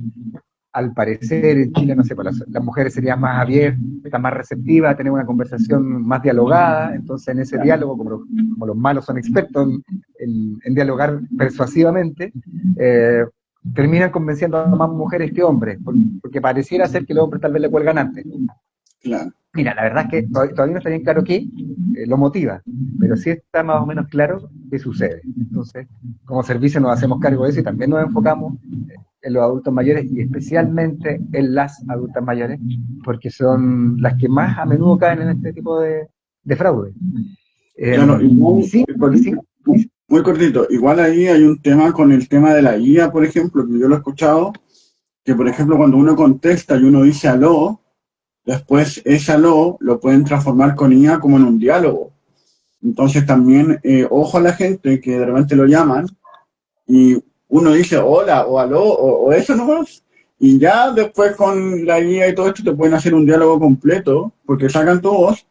al parecer en Chile, no sé, pues las mujeres serían más abiertas, más receptivas, a tener una conversación más dialogada. Entonces en ese diálogo, como los malos son expertos en dialogar persuasivamente, eh, terminan convenciendo a más mujeres que hombres, porque pareciera ser que los hombres tal vez le cuelgan antes. claro. Mira, la verdad es que todavía no está bien claro qué lo motiva, pero sí está más o menos claro qué sucede. Entonces, como servicio nos hacemos cargo de eso y también nos enfocamos en los adultos mayores y especialmente en las adultas mayores, porque son las que más a menudo caen en este tipo de fraude. Claro, Y igual, sí, y sí, muy cortito, igual ahí hay un tema con el tema de la IA, por ejemplo, que yo lo he escuchado, que por ejemplo cuando uno contesta y uno dice aló, después ese aló lo pueden transformar con IA como en un diálogo. Entonces también, ojo a la gente que de repente lo llaman y uno dice hola o aló o eso nomás, y ya después con la guía y todo esto te pueden hacer un diálogo completo porque sacan tu voz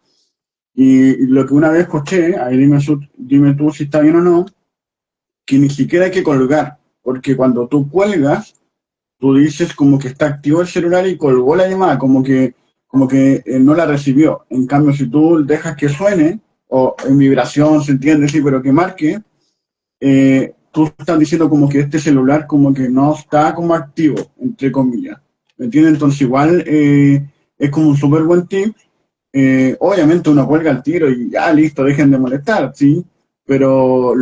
y lo que una vez escuché, ahí dime tú si está bien o no, que ni siquiera hay que colgar, porque cuando tú cuelgas, tú dices como que está activo el celular y colgó la llamada, como que no la recibió. En cambio, si tú dejas que suene, o en vibración, se entiende, sí, pero que marque, tú estás diciendo como que este celular como que no está como activo, entre comillas. ¿Me entiendes? Entonces igual es como un súper buen tip. Obviamente uno cuelga el tiro y ya listo, dejen de molestar, ¿sí? Pero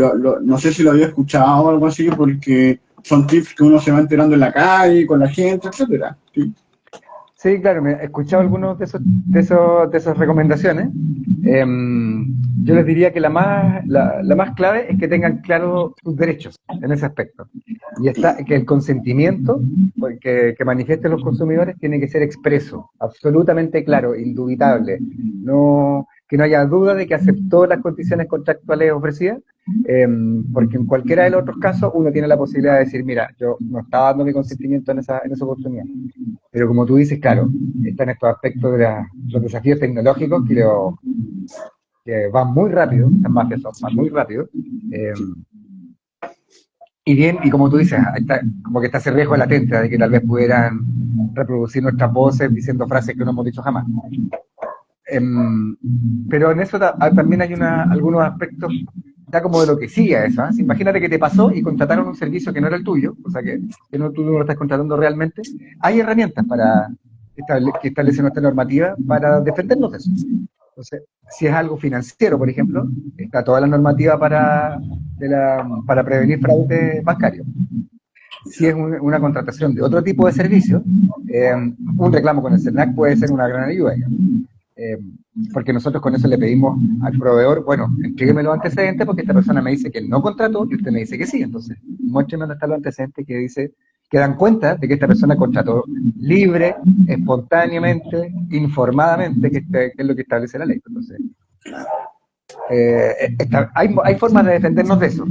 no sé si lo había escuchado o algo así porque son tips que uno se va enterando en la calle, con la gente, etcétera. ¿Sí? sí, claro, me he escuchado algunos de esas recomendaciones. Yo les diría que la más clave es que tengan claro sus derechos en ese aspecto. Y está que el consentimiento que manifiesten los consumidores tiene que ser expreso, absolutamente claro, indubitable. No, que no haya duda de que aceptó las condiciones contractuales ofrecidas, porque en cualquiera de los otros casos uno tiene la posibilidad de decir, mira, yo no estaba dando mi consentimiento en esa oportunidad. Pero como tú dices, claro, están estos aspectos de los desafíos tecnológicos que van muy rápido, las mafias van muy rápido. eh, y bien, y como tú dices, como que está ese riesgo latente de que tal vez pudieran reproducir nuestras voces diciendo frases que no hemos dicho jamás. Em, pero en eso también hay algunos aspectos ya como de lo que sigue a eso. ¿Eh? Si imagínate que te pasó y contrataron un servicio que no era el tuyo, o sea que tú no lo estás contratando realmente. Hay herramientas que establece nuestra normativa para defendernos de eso. Entonces, si es algo financiero, por ejemplo, está toda la normativa para prevenir fraude bancario. Si es una contratación de otro tipo de servicio, un reclamo con el CERNAC puede ser una gran ayuda. Eh, porque nosotros con eso le pedimos al proveedor, bueno, entrégueme los antecedentes porque esta persona me dice que no contrató y usted me dice que sí. Entonces, muéstrame dónde están los antecedentes que dan cuenta de que esta persona contrató libre, espontáneamente, informadamente, que es lo que establece la ley. Entonces, hay formas de defendernos de eso.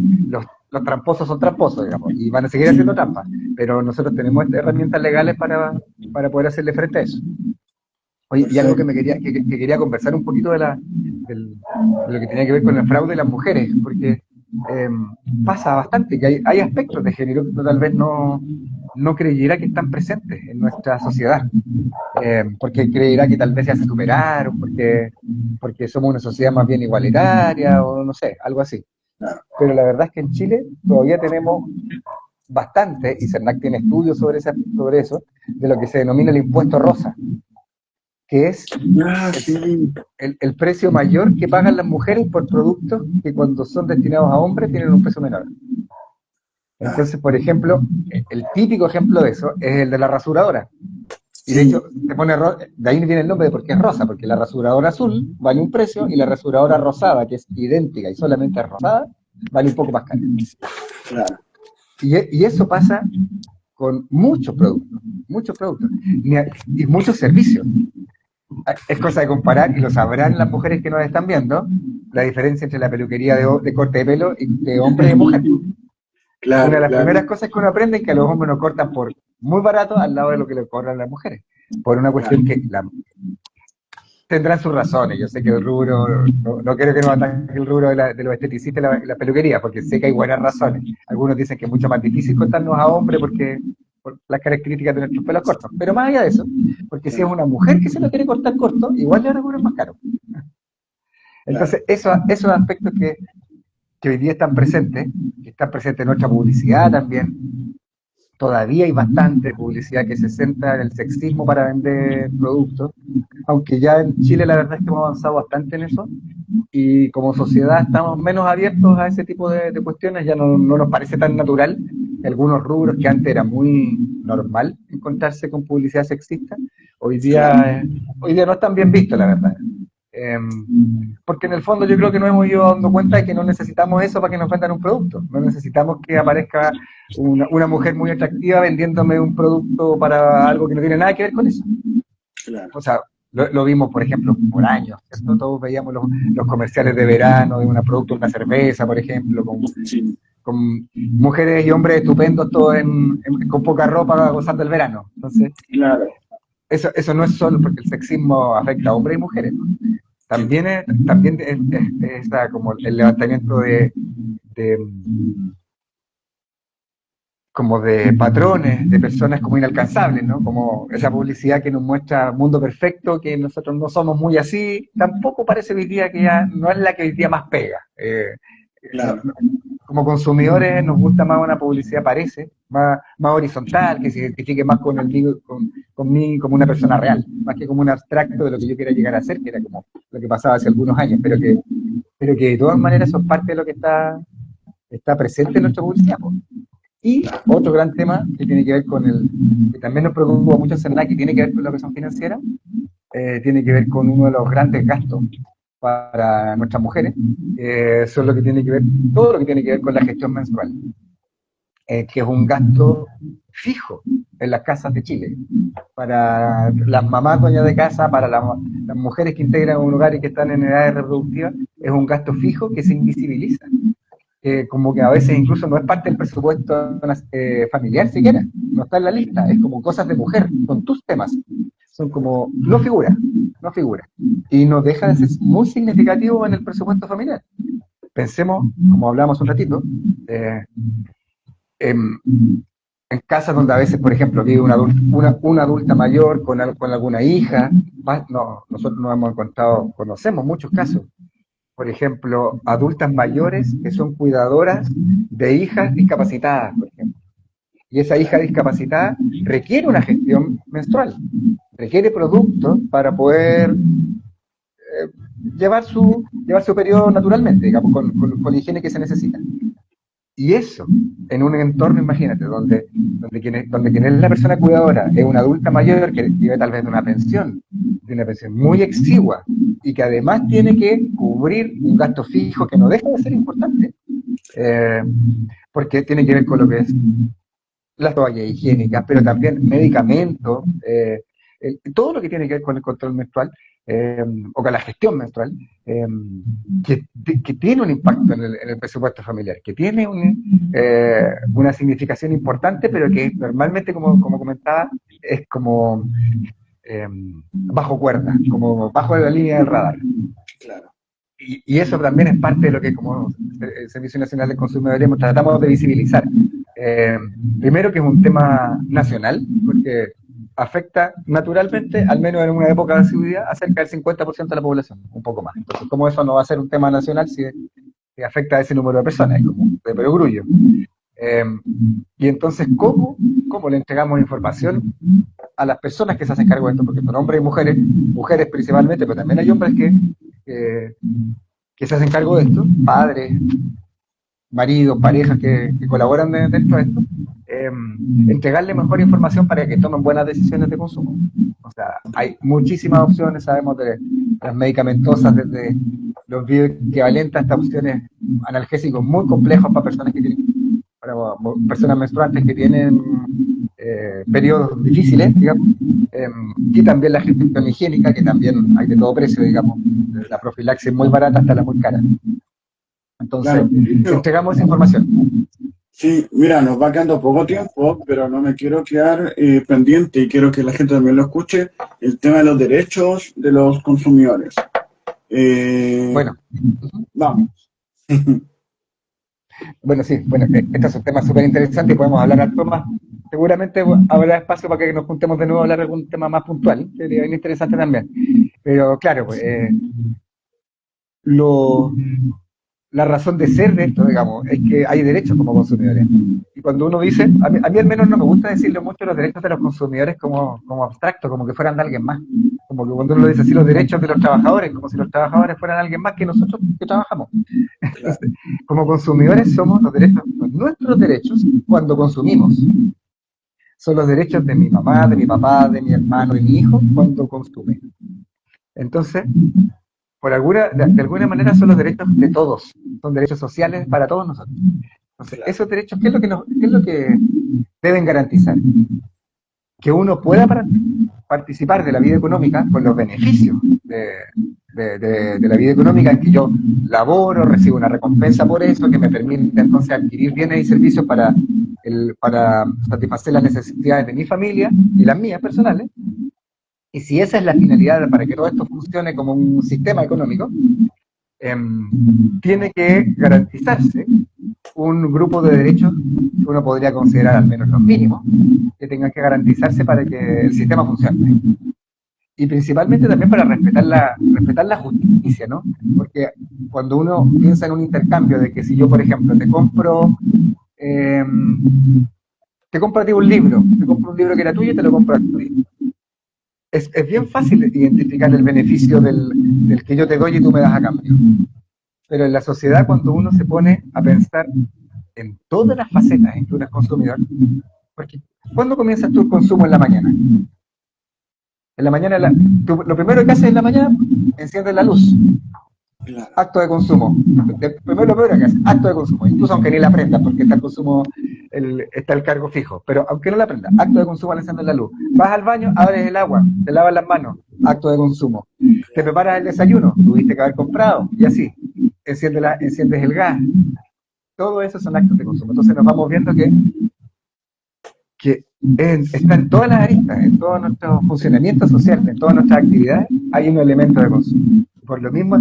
Los tramposos son tramposos, digamos, y van a seguir haciendo trampas, pero nosotros tenemos herramientas legales para poder hacerle frente a eso. Oye, y algo que Perfecto. que quería conversar un poquito de lo que tenía que ver con el fraude de las mujeres, porque eh, pasa bastante que hay aspectos de género que uno tal vez no creyera que están presentes en nuestra sociedad, porque creerá que tal vez ya se superaron, porque somos una sociedad más bien igualitaria, o no sé, algo así. Pero la verdad es que en Chile todavía tenemos bastante, y CERNAC tiene estudios sobre eso, de lo que se denomina el impuesto rosa, que es Ah, el, sí, el precio mayor que pagan las mujeres por productos que cuando son destinados a hombres tienen un precio menor. Entonces, por ejemplo, el típico ejemplo de eso es el de la rasuradora. Y de sí, hecho, de ahí viene el nombre de por qué es rosa, porque la rasuradora azul vale un precio y la rasuradora rosada, que es idéntica y solamente es rosada, vale un poco más cara. claro. Y eso pasa con muchos productos y muchos servicios. Es cosa de comparar, y lo sabrán las mujeres que nos están viendo, la diferencia entre la peluquería de corte de pelo de hombre y de mujer. Una de Claro, las claro. primeras cosas que uno aprende es que a los hombres nos cortan por muy barato al lado de lo que le cobran las mujeres. Por una Claro. cuestión tendrán sus razones. Yo sé que el rubro, no quiero que nos ataque el rubro de los esteticistas y la peluquería, porque sé que hay buenas razones. Algunos dicen que es mucho más difícil cortarnos a hombres por las características de nuestros pelos cortos. Pero más allá de eso, porque si es una mujer que se lo quiere cortar corto, igual le van a cobrar más caro. Claro. Entonces, esos aspectos que hoy día están presentes en nuestra publicidad también, Todavía hay bastante publicidad que se centra en el sexismo para vender productos, aunque ya en Chile la verdad es que hemos avanzado bastante en eso y como sociedad estamos menos abiertos a ese tipo de cuestiones, ya no nos parece tan natural. Algunos rubros que antes era muy normal encontrarse con publicidad sexista, Claro, hoy día no están bien vistos, la verdad. Porque en el fondo yo creo que nos hemos ido dando cuenta de que no necesitamos eso para que nos vendan un producto. No necesitamos que aparezca una mujer muy atractiva vendiéndome un producto para algo que no tiene nada que ver con eso. claro. O sea, lo vimos, por ejemplo, por años, ¿cierto? Todos veíamos los comerciales de verano de un producto, una cerveza, por ejemplo, Sí, con mujeres y hombres estupendos todos con poca ropa gozando el verano. Entonces, claro. eso no es solo porque el sexismo afecta a hombres y mujeres, ¿no? Sí, También está como el levantamiento de, como de patrones, de personas como inalcanzables, ¿no? Como esa publicidad que nos muestra mundo perfecto, que nosotros no somos muy así, tampoco parece hoy día que ya no es la que hoy día más pega. claro. Como consumidores nos gusta más una publicidad, parece, más horizontal, que se identifique más con mí como una persona real, más que como un abstracto de lo que yo quiera llegar a ser, que era como lo que pasaba hace algunos años, pero que de todas maneras eso es parte de lo que está presente en nuestra publicidad, pues. Y otro gran tema que tiene que ver que también nos preocupa mucho en CERNAC, que tiene que ver con la educación financiera, tiene que ver con uno de los grandes gastos para nuestras mujeres, son lo que tiene que ver, todo lo que tiene que ver con la gestión menstrual, que es un gasto fijo en las casas de Chile, para las mamás dueñas de casa, para las mujeres que integran un hogar y que están en edades reproductivas, es un gasto fijo que se invisibiliza, como que a veces incluso no es parte del presupuesto familiar siquiera, no está en la lista, es como cosas de mujer, son tus temas, son como, no figura, y no deja de ser muy significativo en el presupuesto familiar. Pensemos, como hablábamos un ratito, en, en casas donde a veces, por ejemplo, vive una adulta mayor con alguna hija, no, nosotros nos hemos encontrado, conocemos muchos casos, por ejemplo, adultas mayores que son cuidadoras de hijas discapacitadas, por ejemplo. Y esa hija discapacitada requiere una gestión menstrual, requiere productos para poder llevar su periodo naturalmente, digamos, con la higiene que se necesita. Y eso, en un entorno, imagínate, donde quien es la persona cuidadora es una adulta mayor que vive tal vez de una pensión muy exigua, y que además tiene que cubrir un gasto fijo que no deja de ser importante, eh, porque tiene que ver con lo que es las toallas higiénicas, pero también medicamentos, todo lo que tiene que ver con el control menstrual, o con la gestión menstrual, eh, que tiene un impacto en el presupuesto familiar, que tiene una significación importante, pero que normalmente, como comentaba, es como eh, bajo cuerda, como bajo la línea del radar. Claro. Y eso también es parte de lo que como Servicio Nacional de Consumidor tratamos de visibilizar. Eh, Primero que es un tema nacional, porque afecta naturalmente, al menos en una época de seguridad, a cerca del 50% de la población, un poco más. Entonces, ¿cómo eso no va a ser un tema nacional si afecta a ese número de personas? Es como de perogrullo. Eh, y entonces, ¿cómo le entregamos información a las personas que se hacen cargo de esto? Porque son hombres y mujeres principalmente, pero también hay hombres que, que se hacen cargo de esto, padres, maridos, parejas que colaboran dentro de esto, eh, entregarle mejor información para que tomen buenas decisiones de consumo. O sea, hay muchísimas opciones, sabemos de las medicamentosas, desde los bioequivalentes hasta opciones analgésicos muy complejos para personas menstruantes que tienen periodos difíciles, digamos, y también la gestión higiénica, que también hay de todo precio, digamos, desde la profilaxis muy barata hasta la muy cara. Entonces, Claro, entregamos esa información. sí, mira, nos va quedando poco tiempo, pero no me quiero quedar pendiente y quiero que la gente también lo escuche, el tema de los derechos de los consumidores. Eh, Bueno, Vamos. bueno, sí, bueno, este es un tema súper interesante y podemos hablar harto más. Seguramente habrá espacio para que nos juntemos de nuevo a hablar de algún tema más puntual, sería bien interesante también. Pero claro, pues, lo, la razón de ser de esto, digamos, es que hay derechos como consumidores. Y cuando uno dice, a mí al menos no me gusta decirle mucho los derechos de los consumidores como abstracto, como que fueran de alguien más. Como que cuando uno lo dice así, los derechos de los trabajadores, como si los trabajadores fueran alguien más que nosotros que trabajamos. Claro, Entonces, como consumidores somos nuestros derechos cuando consumimos. Son los derechos de mi mamá, de mi papá, de mi hermano, de mi hijo cuando consumen. Entonces, de alguna manera son los derechos de todos, son derechos sociales para todos nosotros. Entonces, claro, esos derechos, ¿qué es lo que deben garantizar? Que uno pueda participar de la vida económica con los beneficios de la vida económica, en que yo laboro, recibo una recompensa por eso, que me permite entonces adquirir bienes y servicios para satisfacer las necesidades de mi familia y las mías personales. Y si esa es la finalidad para que todo esto funcione como un sistema económico, tiene que garantizarse un grupo de derechos que uno podría considerar al menos los mínimos, que tengan que garantizarse para que el sistema funcione. Y principalmente también para respetar la justicia, ¿no? Porque cuando uno piensa en un intercambio de que si yo, por ejemplo, eh, te compro a ti un libro, te compro un libro que era tuyo y te lo compro a ti. Es bien fácil identificar el beneficio del que yo te doy y tú me das a cambio. Pero en la sociedad, cuando uno se pone a pensar en todas las facetas en que uno es consumidor, porque ¿cuándo comienzas tu consumo en la mañana? En la mañana, lo primero que haces en la mañana, enciendes la luz. claro. Acto de consumo. Primero lo primero que haces, acto de consumo. Incluso aunque ni la prendas, porque está el consumo, está el cargo fijo. Pero aunque no la prendas, acto de consumo al encender la luz. Vas al baño, abres el agua, te lavas las manos, acto de consumo. Te preparas el desayuno, tuviste que haber comprado, y así. Enciendes el gas. Todo eso son actos de consumo. Entonces nos vamos viendo que está en todas las aristas, en todo nuestro funcionamiento social, en todas nuestras actividades, hay un elemento de consumo. Por lo mismo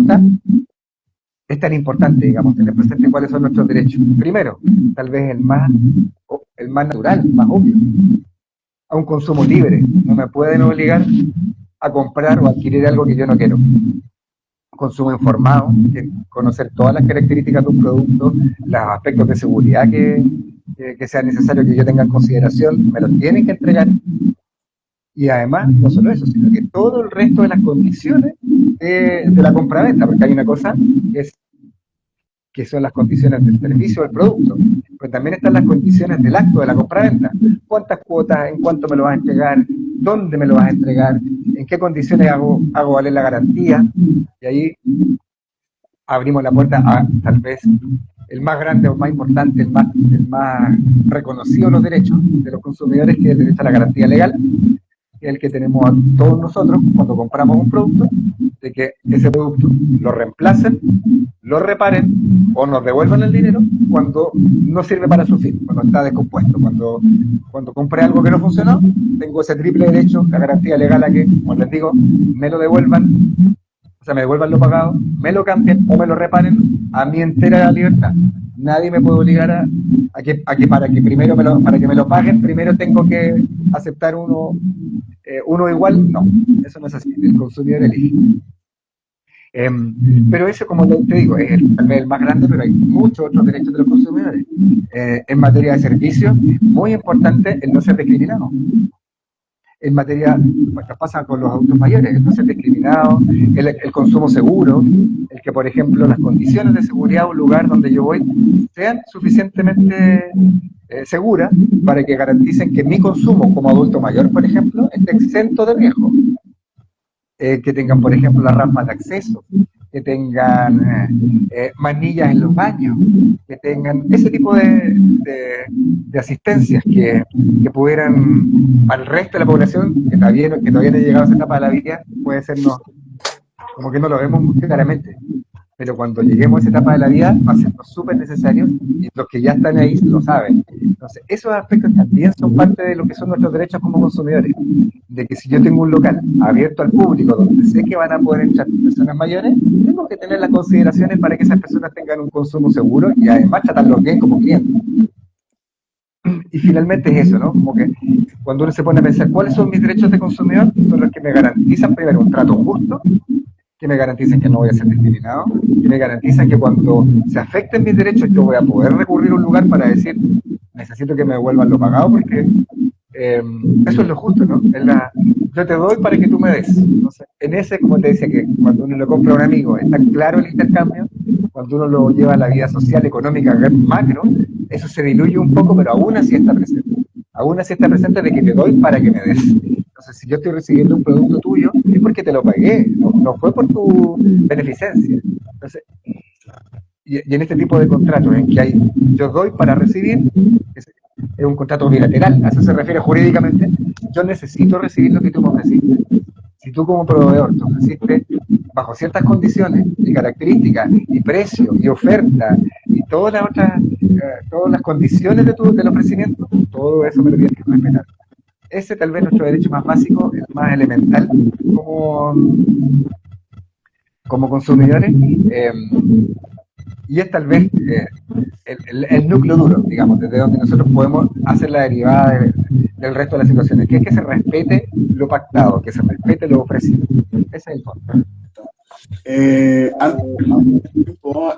es tan importante, digamos, tener presente cuáles son nuestros derechos. Primero, tal vez el más natural, más obvio, a un consumo libre. No me pueden obligar a comprar o adquirir algo que yo no quiero. Consumo informado, conocer todas las características de un producto, los aspectos de seguridad que sea necesario que yo tenga en consideración, me los tienen que entregar. Y además, no solo eso, sino que todo el resto de las condiciones de la compraventa, porque hay una cosa que son las condiciones del servicio o del producto, pero también están las condiciones del acto de la compraventa. ¿Cuántas cuotas? ¿En cuánto me lo vas a entregar? ¿Dónde me lo vas a entregar? ¿En qué condiciones hago valer la garantía? Y ahí abrimos la puerta a tal vez el más grande o más importante, el más reconocido de los derechos de los consumidores, que es el derecho a la garantía legal, que es el que tenemos a todos nosotros cuando compramos un producto, de que ese producto lo reemplacen, lo reparen o nos devuelvan el dinero cuando no sirve para su fin, cuando está descompuesto. Cuando compré algo que no funcionó, tengo ese triple derecho, la garantía legal, a que, como les digo, me lo devuelvan, o sea, me devuelvan lo pagado, me lo cambien o me lo reparen a mi entera libertad. Nadie me puede obligar a que para que me lo paguen, primero tengo que aceptar uno igual. No, eso no es así. El consumidor elige. Pero eso, como te digo, es tal vez el más grande, pero hay muchos otros derechos de los consumidores. En materia de servicios, muy importante el no ser discriminado. En materia, pues nos pasa con los adultos mayores, el no ser discriminado, el consumo seguro, el que, por ejemplo, las condiciones de seguridad de un lugar donde yo voy sean suficientemente seguras para que garanticen que mi consumo como adulto mayor, por ejemplo, esté exento de riesgo. Que tengan, por ejemplo, las rampas de acceso, que tengan manillas en los baños, que tengan ese tipo de asistencias que pudieran, para el resto de la población, que todavía no ha llegado a esa etapa de la vida, puede ser como que no lo vemos muy claramente. Pero cuando lleguemos a esa etapa de la vida, va a ser súper necesario, y los que ya están ahí lo saben. Entonces, esos aspectos también son parte de lo que son nuestros derechos como consumidores. De que si yo tengo un local abierto al público, donde sé que van a poder entrar personas mayores, tengo que tener las consideraciones para que esas personas tengan un consumo seguro y además tratarlos bien como clientes. Y finalmente es eso, ¿no? Como que cuando uno se pone a pensar cuáles son mis derechos de consumidor, son los que me garantizan primero un trato justo, que me garanticen que no voy a ser discriminado, que me garantizan que cuando se afecten mis derechos yo voy a poder recurrir a un lugar para decir, necesito que me devuelvan lo pagado porque eso es lo justo, ¿no? Yo te doy para que tú me des. Entonces, en ese, como te decía, que cuando uno lo compra a un amigo, está claro el intercambio, cuando uno lo lleva a la vida social, económica, macro, eso se diluye un poco, pero aún así está presente. Aún así está presente de que te doy para que me des. Entonces, si yo estoy recibiendo un producto tuyo, es porque te lo pagué, no fue por tu beneficencia. Entonces, y en este tipo de contratos en que hay, yo doy para recibir, es un contrato bilateral, a eso se refiere jurídicamente, yo necesito recibir lo que tú me ofreciste. Si tú como proveedor te ofreciste bajo ciertas condiciones y características y precio y oferta y todas las condiciones del ofrecimiento, todo eso me lo tienes que respetar. Ese tal vez es nuestro derecho más básico, el más elemental como, como consumidores. Y es tal vez el núcleo duro, digamos, desde donde nosotros podemos hacer la derivada del resto de las situaciones, que es que se respete lo pactado, que se respete lo ofrecido. Ese es el fondo. Antes de tiempo,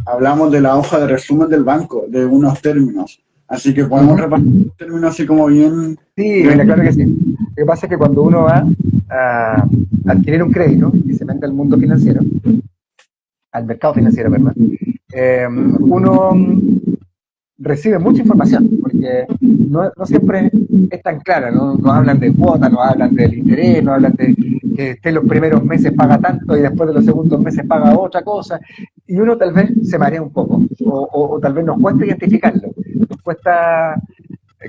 hablamos de la hoja de resumen del banco, de unos términos. Así que podemos repasar los términos así como bien. Sí, mira, claro que sí. Lo que pasa es que cuando uno va a adquirir un crédito y se mete al mundo financiero, al mercado financiero, ¿verdad? Uno recibe mucha información, porque no siempre es tan clara, ¿no? Nos hablan de cuotas, nos hablan del interés, nos hablan de que usted los primeros meses paga tanto y después de los segundos meses paga otra cosa, y uno tal vez se marea un poco, o tal vez nos cuesta identificarlo, nos cuesta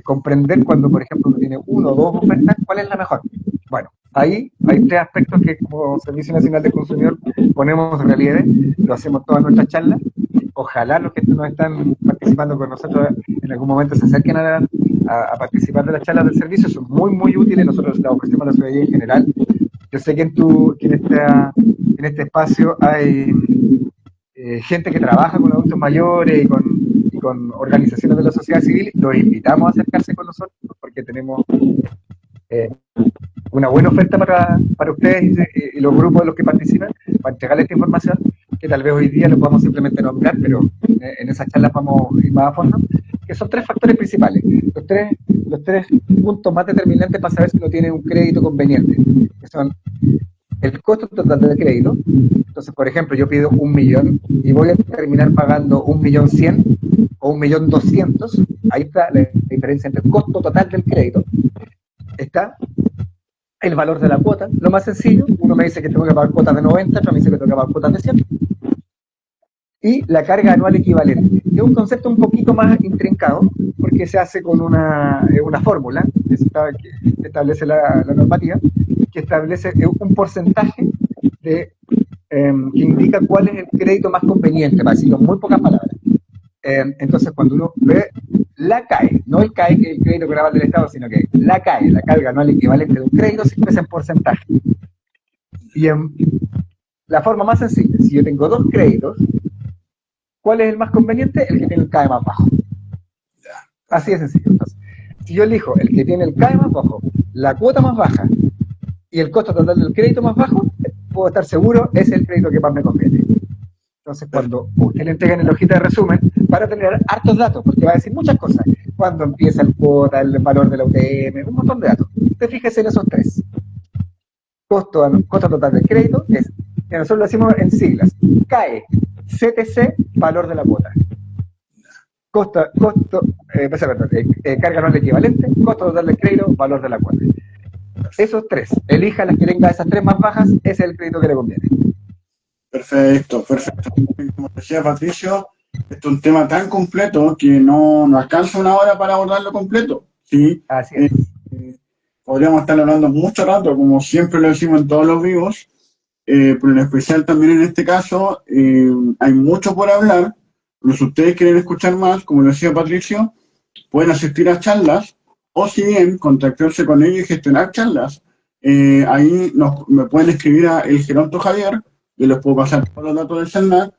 comprender cuando, por ejemplo, uno tiene uno o dos ofertas, cuál es la mejor. Bueno, ahí hay tres aspectos que como Servicio Nacional del Consumidor ponemos de relieve, lo hacemos todas nuestras charlas. Ojalá los que nos están participando con nosotros en algún momento se acerquen a participar de las charlas del servicio, son muy, muy útiles, nosotros las ofrecemos a la ciudadanía en general. Yo sé que en este espacio hay gente que trabaja con adultos mayores y con organizaciones de la sociedad civil, los invitamos a acercarse con nosotros porque tenemos una buena oferta para ustedes y los grupos de los que participan, para entregarles esta información, que tal vez hoy día lo podamos simplemente nombrar, pero en esas charlas vamos a ir más a fondo, que son tres factores principales, los tres puntos más determinantes para saber si uno tiene un crédito conveniente, que son el costo total del crédito. Entonces, por ejemplo, yo pido 1.000.000 y voy a terminar pagando 1.100.000 o 1.200.000, ahí está la diferencia entre el costo total del crédito. Está el valor de la cuota, lo más sencillo, uno me dice que tengo que pagar cuotas de 90, otro me dice que tengo que pagar cuotas de 100. Y la carga anual equivalente, que es un concepto un poquito más intrincado, porque se hace con una fórmula que establece la normativa, que establece un porcentaje que indica cuál es el crédito más conveniente, para decirlo en muy pocas palabras. Entonces, cuando uno ve la CAE, no el CAE, que es el crédito global del Estado, sino que la CAE, la carga anual equivalente de un crédito, se expresa en porcentaje. Y en la forma más sencilla, si yo tengo dos créditos, ¿cuál es el más conveniente? El que tiene el CAE más bajo. Así de sencillo. Entonces, si yo elijo el que tiene el CAE más bajo, la cuota más baja y el costo total del crédito más bajo, puedo estar seguro, ese es el crédito que más me conviene. Entonces, cuando usted le entrega en el hojita de resumen, van a tener hartos datos, porque va a decir muchas cosas. Cuándo empieza el cuota, el valor de la UTM, un montón de datos. Usted fíjese en esos tres. Costo total del crédito es, nosotros lo decimos en siglas, CAE, CTC, valor de la cuota. Carga anual equivalente, costo total del crédito, valor de la cuota. Esos tres, elija las que tenga esas tres más bajas, ese es el crédito que le conviene. Perfecto. Como decía Patricio, este es un tema tan completo que no alcanza una hora para abordarlo completo. ¿Sí? Así es. Podríamos estar hablando mucho rato, como siempre lo decimos en todos los vivos, pero en especial también en este caso hay mucho por hablar. Pero si ustedes quieren escuchar más, como decía Patricio, pueden asistir a charlas o si bien contactarse con ellos y gestionar charlas. Ahí me pueden escribir a el Geronto Javier, yo les puedo pasar todos los datos del CERNAC,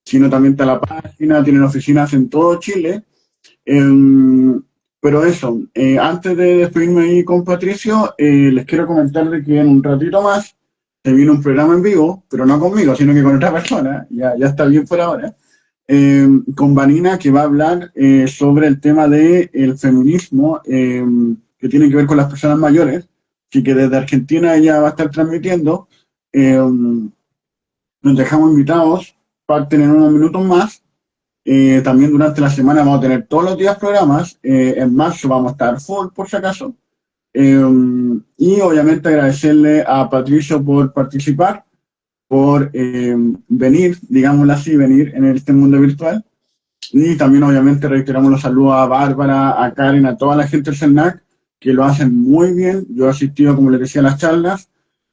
sino también está la página, tienen oficinas en todo Chile. Pero eso, antes de despedirme ahí con Patricio, les quiero comentar de que en un ratito más se viene un programa en vivo, pero no conmigo, sino que con otra persona, ya está bien por ahora. con Vanina, que va a hablar sobre el tema del feminismo que tiene que ver con las personas mayores. Así que desde Argentina ella va a estar transmitiendo. Nos dejamos invitados, parten en unos minutos más. También durante la semana vamos a tener todos los días programas. En marzo vamos a estar full, por si acaso. Y obviamente agradecerle a Patricio por participar, por venir, digámoslo así, venir en este mundo virtual. Y también obviamente reiteramos los saludos a Bárbara, a Karen, a toda la gente del CERNAC, que lo hacen muy bien. Yo he asistido, como les decía, a las charlas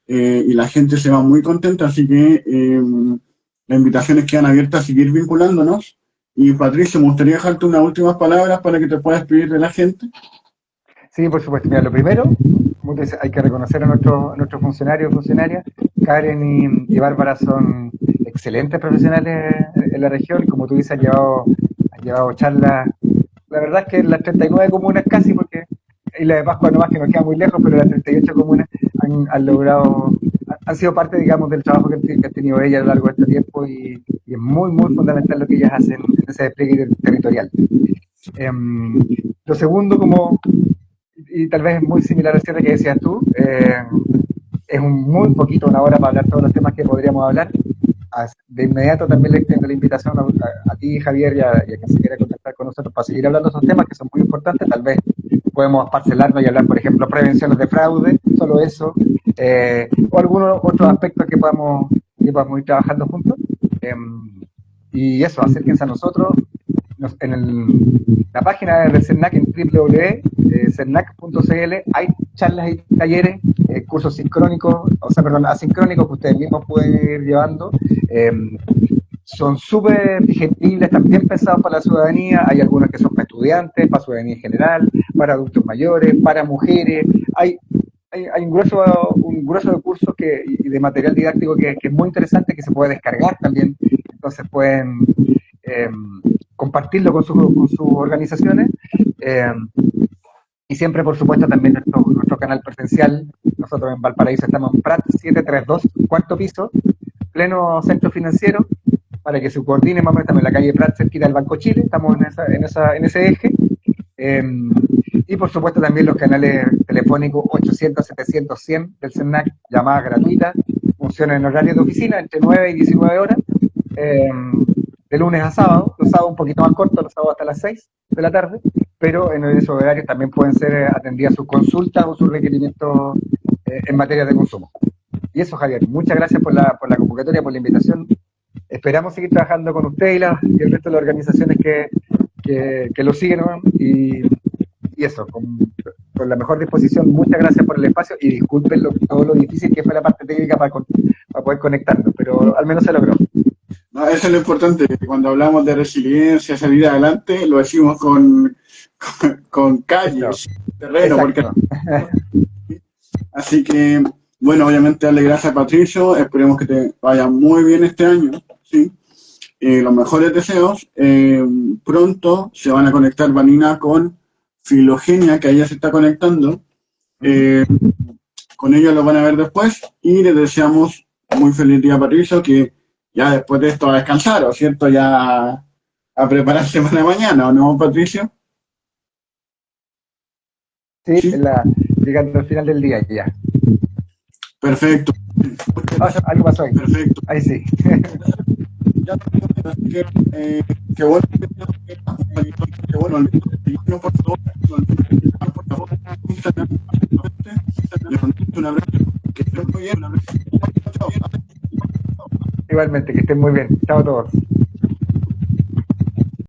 y la gente se va muy contenta, así que las invitaciones quedan abiertas a seguir vinculándonos. Y Patricio, me gustaría dejarte unas últimas palabras para que te puedas despedir de la gente. Sí, por supuesto. Mira, lo primero, como te dice, hay que reconocer a nuestros funcionarios y funcionarias. Karen y Bárbara son excelentes profesionales en la región. Como tú dices, han llevado charlas, la verdad es que en las 39 comunas casi, porque Isla de Pascua nomás que nos queda muy lejos, pero las 38 comunas han logrado, han sido parte, digamos, del trabajo que han tenido ellas a lo largo de este tiempo y es muy, muy fundamental lo que ellas hacen en ese despliegue territorial. Lo segundo, y tal vez es muy similar al cierre que decías tú, es muy poquito, una hora para hablar todos los temas que podríamos hablar. De inmediato también le extiendo la invitación a ti, Javier, y a quien se quiera contactar con nosotros para seguir hablando de esos temas que son muy importantes. Tal vez podemos parcelarnos y hablar, por ejemplo, prevenciones de fraude, solo eso, o algunos otros aspectos que podamos ir trabajando juntos. Y eso, acérquense a nosotros. La página del CERNAC en www.cernac.cl hay charlas y talleres, cursos asincrónicos que ustedes mismos pueden ir llevando. Son súper digeribles, también pensados para la ciudadanía. Hay algunos que son para estudiantes, para ciudadanía en general, para adultos mayores, para mujeres. Hay un grueso de cursos y de material didáctico que es muy interesante, que se puede descargar también. Entonces pueden compartirlo con sus organizaciones. Y siempre, por supuesto, también nuestro canal presencial. Nosotros en Valparaíso estamos en Prat 732, cuarto piso, pleno centro financiero, para que se coordine más o menos. Estamos en la calle Prat, cerquita del Banco Chile, estamos en ese eje. Y por supuesto también los canales telefónicos 800, 700, 100 del CERNAC, llamadas gratuitas, funcionan en horario de oficina entre 9 y 19 horas, de lunes a sábado, los sábados un poquito más cortos, los sábados hasta las 6 de la tarde, pero en esos horarios también pueden ser atendidas sus consultas o sus requerimientos en materia de consumo. Y eso, Javier, muchas gracias por la convocatoria, por la invitación. Esperamos seguir trabajando con usted y el resto de las organizaciones que lo siguen, ¿no? Y eso, con la mejor disposición. Muchas gracias por el espacio y disculpen todo lo difícil que fue la parte técnica para poder conectarnos, pero al menos se logró. No, eso es lo importante, que cuando hablamos de resiliencia, salir adelante, lo decimos con calles, terreno, porque... Así que, bueno, obviamente darle gracias a Patricio, esperemos que te vaya muy bien este año, ¿sí? Los mejores deseos. Pronto se van a conectar Vanina con Filogenia, que ella se está conectando. Con ella lo van a ver después y les deseamos muy feliz día, Patricio, que ya después de esto a descansar, ¿o cierto? Ya a prepararse para mañana, ¿o no, Patricio? Sí, llegando al final del día ya. Perfecto. Algo pasó ahí. Perfecto. Ahí sí. Qué bueno, por favor, un abrazo, que estén muy bien. Igualmente, que estén muy bien. Chao a todos.